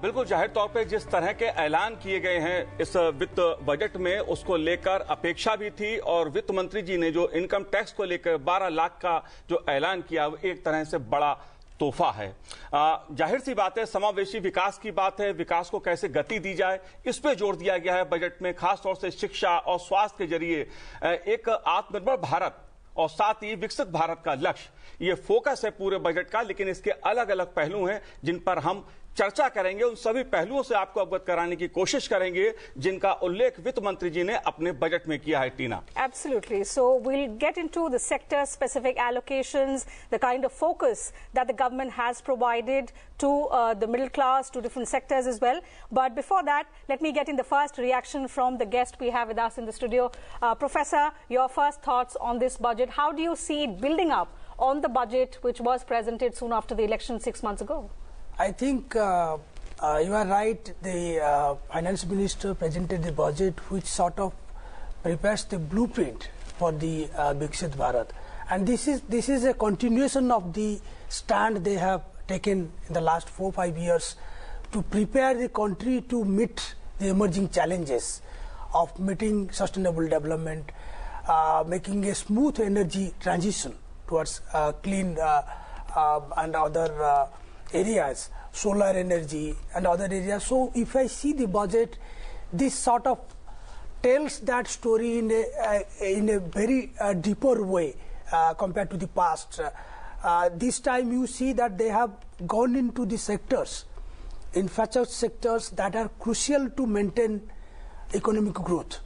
बिल्कुल जाहिर तौर पे जिस तरह के ऐलान किए गए हैं इस वित्त बजट में उसको लेकर अपेक्षा भी थी और वित्त मंत्री जी ने जो इनकम टैक्स को लेकर 12 लाख का जो ऐलान किया वो एक तरह से बड़ा तोहफा है। जाहिर सी बात है, समावेशी विकास की बात है, विकास को कैसे गति दी जाए इस पे जोर दिया गया है बजट में, खासतौर से शिक्षा और स्वास्थ्य के जरिए एक आत्मनिर्भर भारत और साथ ही विकसित भारत का लक्ष्य ये फोकस है पूरे बजट का। लेकिन इसके अलग अलग पहलू हैं जिन पर हम चर्चा करेंगे, उन सभी पहलुओं से आपको अवगत कराने की कोशिश करेंगे जिनका उल्लेख वित्त मंत्री जी ने अपने बजट में किया है। टीना, Absolutely. So we'll get into the sector specific allocations, the kind of focus that the government has provided to the middle class, to different sectors as well. But before that, let me get in the first reaction from the guest we have with us in the studio. Professor, your first thoughts on this budget. How do you see it building up on the budget which was presented soon after the election 6 months ago? I think you are right. The finance minister presented the budget which sort of prepares the blueprint for the Viksit Bharat, and this is a continuation of the stand they have taken in the last 4-5 years to prepare the country to meet the emerging challenges of meeting sustainable development, making a smooth energy transition towards clean and other areas, solar energy and other areas. So if I see the budget, this sort of tells that story in a very deeper way compared to the past. This time you see that they have gone into the sectors, infrastructure sectors that are crucial to maintain economic growth.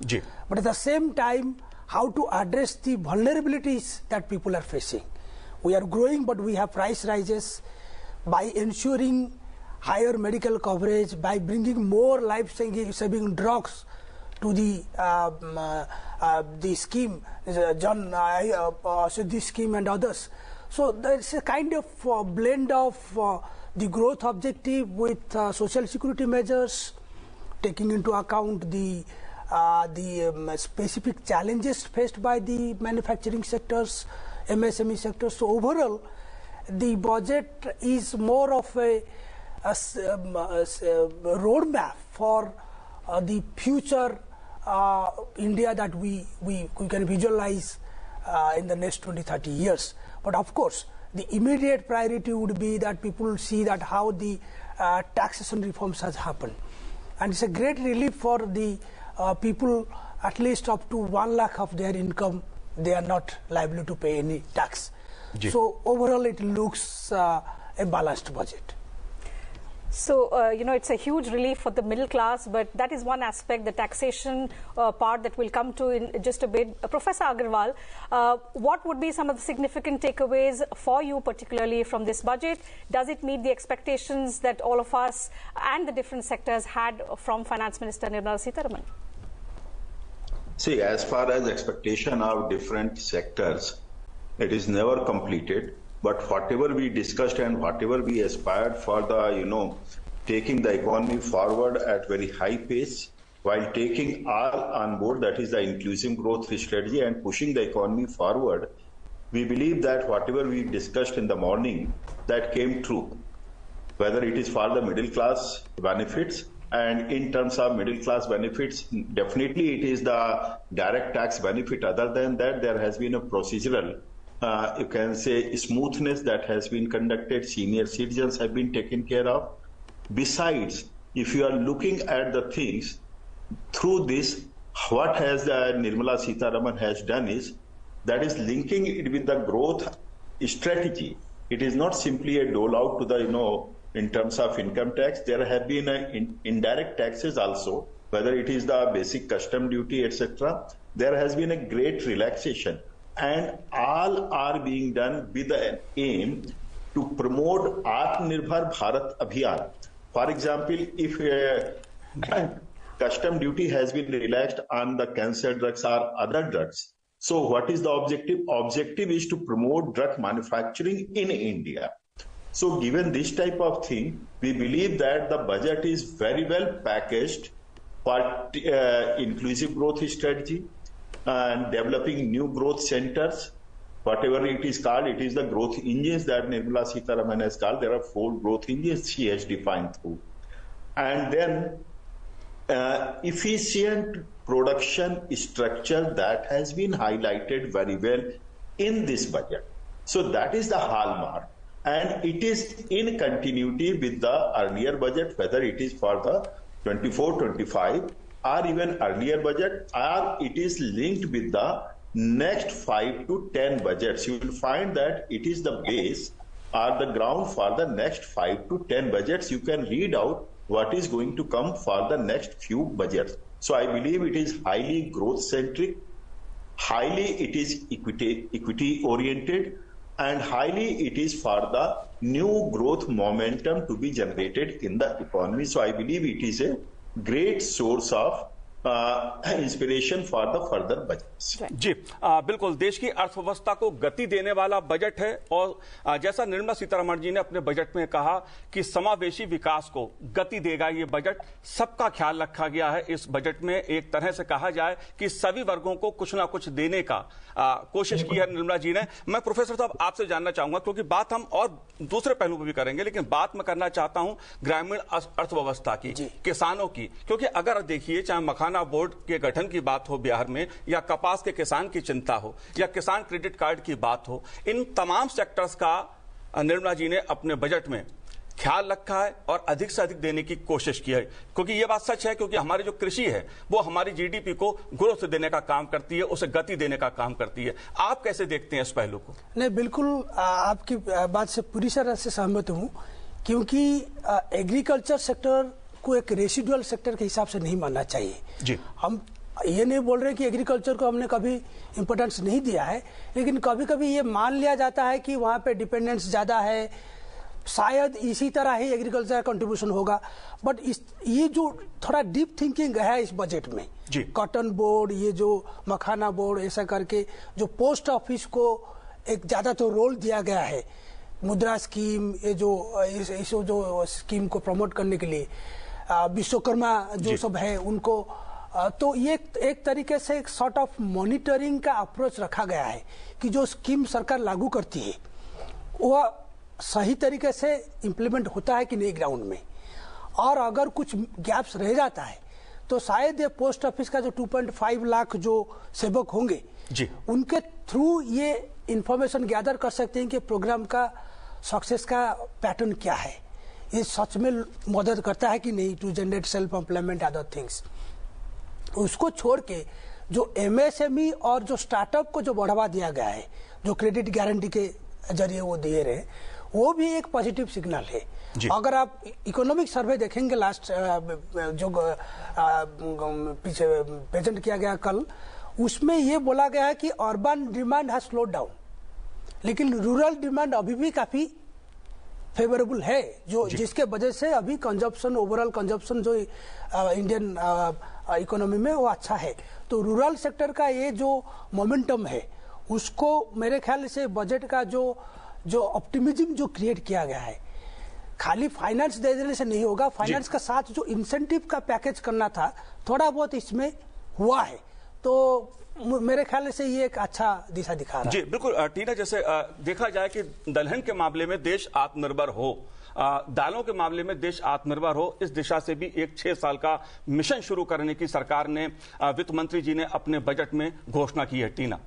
But at the same time, how to address the vulnerabilities that people are facing. We are growing, but we have price rises. By ensuring higher medical coverage, by bringing more life-saving drugs to the scheme, Jan Siddhi scheme and others. So there's a kind of blend of the growth objective with social security measures, taking into account the specific challenges faced by the manufacturing sectors, MSME sectors. So overall, the budget is more of a roadmap for the future India that we can visualize in the next 20-30 years. But of course, the immediate priority would be that people see that how the taxation reforms has happened. And it's a great relief for the people at least up to 1 lakh of their income, they are not liable to pay any tax. So overall it looks a balanced budget. So, it's a huge relief for the middle class, but that is one aspect, the taxation part that we'll come to in just a bit. Professor Agarwal, what would be some of the significant takeaways for you, particularly from this budget? Does it meet the expectations that all of us and the different sectors had from Finance Minister Nirmala Sitharaman? See, as far as expectation of different sectors, it is never completed. but whatever we discussed and whatever we aspired for the, taking the economy forward at very high pace, while taking all on board, that is the inclusive growth strategy, and pushing the economy forward, we believe that whatever we discussed in the morning, that came true. Whether it is for the middle class benefits, and in terms of middle class benefits, definitely it is the direct tax benefit. Other than that, there has been a procedural, you can say, smoothness that has been conducted. Senior citizens have been taken care of. Besides, if you are looking at the things through this, what has Nirmala Sitharaman has done is, that is linking it with the growth strategy. It is not simply a dole out to the, in terms of income tax. There have been indirect taxes also, whether it is the basic custom duty, etc. There has been a great relaxation, and all are being done with an aim to promote Atmanirbhar Bharat Abhiyan. For example, if custom duty has been relaxed on the cancer drugs or other drugs, so what is the objective? Objective is to promote drug manufacturing in India. So given this type of thing, we believe that the budget is very well packaged for inclusive growth strategy and developing new growth centers. Whatever it is called, it is the growth engines that Nirmala Sitharaman has called. There are 4 growth engines she has defined through. And then efficient production structure that has been highlighted very well in this budget. So that is the hallmark. And it is in continuity with the earlier budget, whether it is for the 24-25 or even earlier budget, or it is linked with the next 5 to 10 budgets. You will find that it is the base or the ground for the next 5 to 10 budgets. You can read out what is going to come for the next few budgets. So I believe it is highly growth centric, highly it is equity oriented, and highly it is for the new growth momentum to be generated in the economy. So I believe it is a great source of inspiration for the further budgets. जी बिल्कुल, देश की अर्थव्यवस्था को गति देने वाला budget है, और जैसा निर्मला सीतारमण जी ने अपने बजट में कहा कि समावेशी विकास को गति देगा ये बजट, सबका ख्याल रखा गया है इस बजट में। एक तरह से कहा जाए कि सभी वर्गों को कुछ ना कुछ देने का कोशिश की है निर्मला जी ने। मैं प्रोफेसर साहब आपसे जानना चाहूंगा, क्योंकि बात हम और दूसरे पहलू पर भी करेंगे, लेकिन बात मैं करना चाहता हूं ग्रामीण अर्थव्यवस्था की, किसानों की, क्योंकि अगर देखिए चाहे मखाना बोर्ड के गठन की बात हो बिहार में, या कपास के किसान की चिंता हो, या किसान क्रेडिट कार्ड की बात हो, इन तमाम सेक्टर्स का निर्मला जी ने अपने बजट में ख्याल रखा है और अधिक से अधिक देने की कोशिश की है। क्योंकि यह बात सच है, क्योंकि हमारी जो कृषि है वो हमारी जीडीपी को ग्रोथ देने का काम करती है, उसे गति देने का काम करती है। आप कैसे देखते हैं इस पहलू को? नहीं, बिल्कुल आपकी बात से पूरी तरह से सहमत हूं, क्योंकि एग्रीकल्चर सेक्टर को एक रेसिडुअल सेक्टर के हिसाब से नहीं मानना चाहिए। जी, हम ये नहीं बोल रहे कि एग्रीकल्चर को हमने कभी इंपॉर्टेंस नहीं दिया है, लेकिन कभी कभी ये मान लिया जाता है कि वहां पे डिपेंडेंस ज्यादा है, शायद इसी तरह ही एग्रीकल्चर का कंट्रीब्यूशन होगा। बट ये जो थोड़ा डीप थिंकिंग है इस बजट में, कॉटन बोर्ड, ये जो मखाना बोर्ड, ऐसा करके जो पोस्ट ऑफिस को एक ज्यादा तो रोल दिया गया है, मुद्रा स्कीम, ये जो स्कीम को प्रमोट करने के लिए विश्वकर्मा जो सब है उनको, तो ये एक तरीके से एक सॉर्ट ऑफ मॉनिटरिंग का अप्रोच रखा गया है कि जो स्कीम सरकार लागू करती है वह सही तरीके से इम्प्लीमेंट होता है कि नहीं ग्राउंड में, और अगर कुछ गैप्स रह जाता है तो शायद ये पोस्ट ऑफिस का जो 2.5 लाख जो सेवक होंगे जी, उनके थ्रू ये इंफॉर्मेशन गैदर कर सकते हैं कि प्रोग्राम का सक्सेस का पैटर्न क्या है, ये सच में मदद करता है कि नहीं to generate self employment other things. उसको छोड़ के जो एमएसएमई और जो स्टार्टअप को जो बढ़ावा दिया गया है, जो क्रेडिट गारंटी के जरिए वो दे रहे, वो भी एक पॉजिटिव सिग्नल है। अगर आप इकोनॉमिक सर्वे देखेंगे लास्ट जो पीछे प्रेजेंट किया गया कल, उसमें ये बोला गया है कि urban demand has slowed down, लेकिन रूरल डिमांड अभी भी काफी फेवरेबल है, जो जिसके वजह से अभी कंजप्शन, ओवरऑल कंजप्शन जो इंडियन इकोनॉमी में वो अच्छा है। तो रूरल सेक्टर का ये जो मोमेंटम है, उसको मेरे ख्याल से बजट का जो जो ऑप्टिमिज्म जो क्रिएट किया गया है, खाली फाइनेंस दे देने से नहीं होगा, फाइनेंस का साथ जो इंसेंटिव का पैकेज करना था थोड़ा बहुत इसमें हुआ है, तो मेरे ख्याल से ये एक अच्छा दिशा दिखा रहा है। जी बिल्कुल टीना, जैसे देखा जाए कि दलहन के मामले में देश आत्मनिर्भर हो, दालों के मामले में देश आत्मनिर्भर हो, इस दिशा से भी एक 6 साल का मिशन शुरू करने की सरकार ने, वित्त मंत्री जी ने अपने बजट में घोषणा की है। टीना,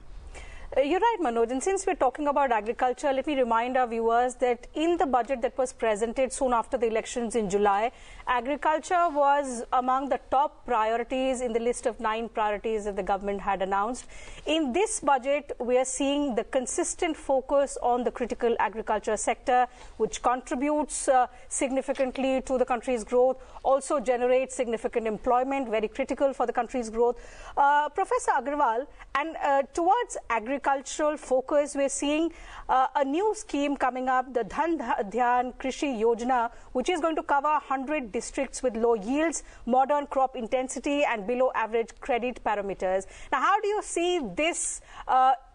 You're right, Manoj. And since we're talking about agriculture, let me remind our viewers that in the budget that was presented soon after the elections in July, agriculture was among the top priorities in the list of 9 priorities that the government had announced. In this budget, we are seeing the consistent focus on the critical agriculture sector, which contributes significantly to the country's growth, also generates significant employment, very critical for the country's growth. Professor Agarwal, and towards agricultural focus, we're seeing a new scheme coming up, the Dhan Dhyan Krishi Yojana, which is going to cover 100 districts with low yields, modern crop intensity and below average credit parameters. Now, how do you see this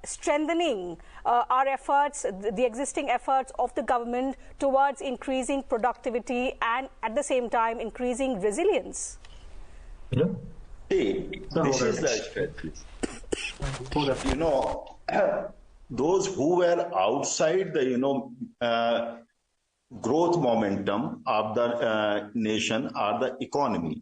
strengthening our efforts, the existing efforts of the government towards increasing productivity and at the same time increasing resilience? This is the strategy. You know, those who were outside the, growth momentum of the nation or the economy,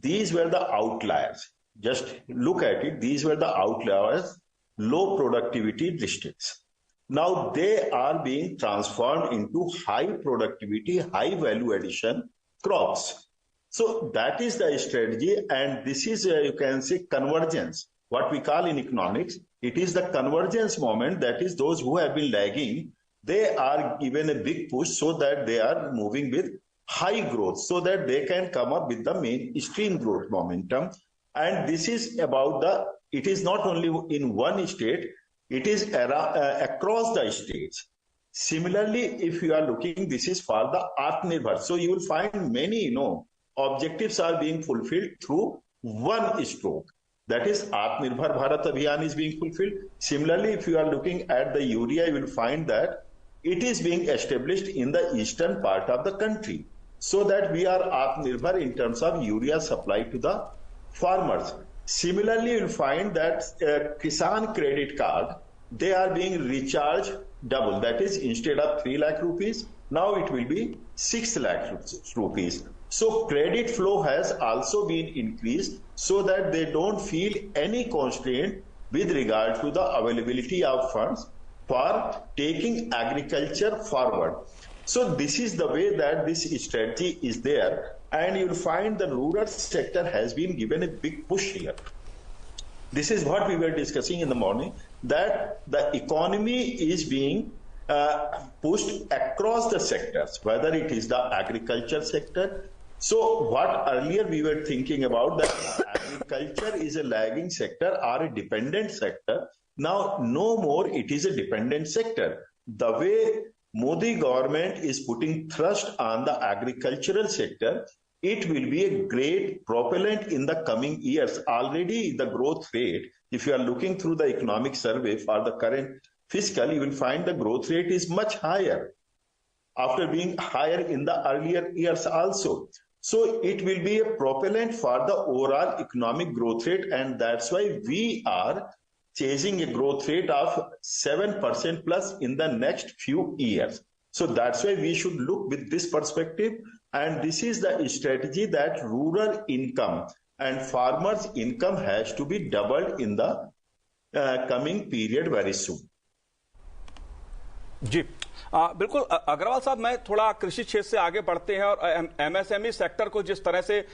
these were the outliers. Just look at it. These were the outliers, low productivity districts. Now they are being transformed into high productivity, high value addition crops. So that is the strategy, and this is, you can say, convergence. What we call in economics, it is the convergence moment, that is those who have been lagging, they are given a big push so that they are moving with high growth, so that they can come up with the mainstream growth momentum. And this is about it is not only in one state, it is across the states. Similarly, if you are looking, this is for the Atmanirbhar. So you will find many, objectives are being fulfilled through one stroke. That is, Atmanirbhar Bharat Abhiyan is being fulfilled. Similarly, if you are looking at the urea, you will find that it is being established in the eastern part of the country, so that we are Atmanirbhar in terms of urea supply to the farmers. Similarly, you will find that Kisan credit card, they are being recharged double. That is, instead of 3 lakh rupees, now it will be 6 lakh rupees. So credit flow has also been increased so that they don't feel any constraint with regard to the availability of funds for taking agriculture forward. So this is the way that this strategy is there, and you'll find the rural sector has been given a big push here. This is what we were discussing in the morning, that the economy is being pushed across the sectors, whether it is the agriculture sector. So what earlier we were thinking about, that agriculture is a lagging sector or a dependent sector, now no more it is a dependent sector. The way Modi government is putting thrust on the agricultural sector, it will be a great propellant in the coming years. Already the growth rate, if you are looking through the economic survey for the current fiscal, you will find the growth rate is much higher, after being higher in the earlier years also. So it will be a propellant for the overall economic growth rate, and that's why we are chasing a growth rate of 7% plus in the next few years. So that's why we should look with this perspective, and this is the strategy, that rural income and farmers' income has to be doubled in the coming period very soon. जी बिल्कुल अग्रवाल साहब, मैं थोड़ा कृषि क्षेत्र से आगे बढ़ते हैं और एमएसएमई सेक्टर को जिस तरह से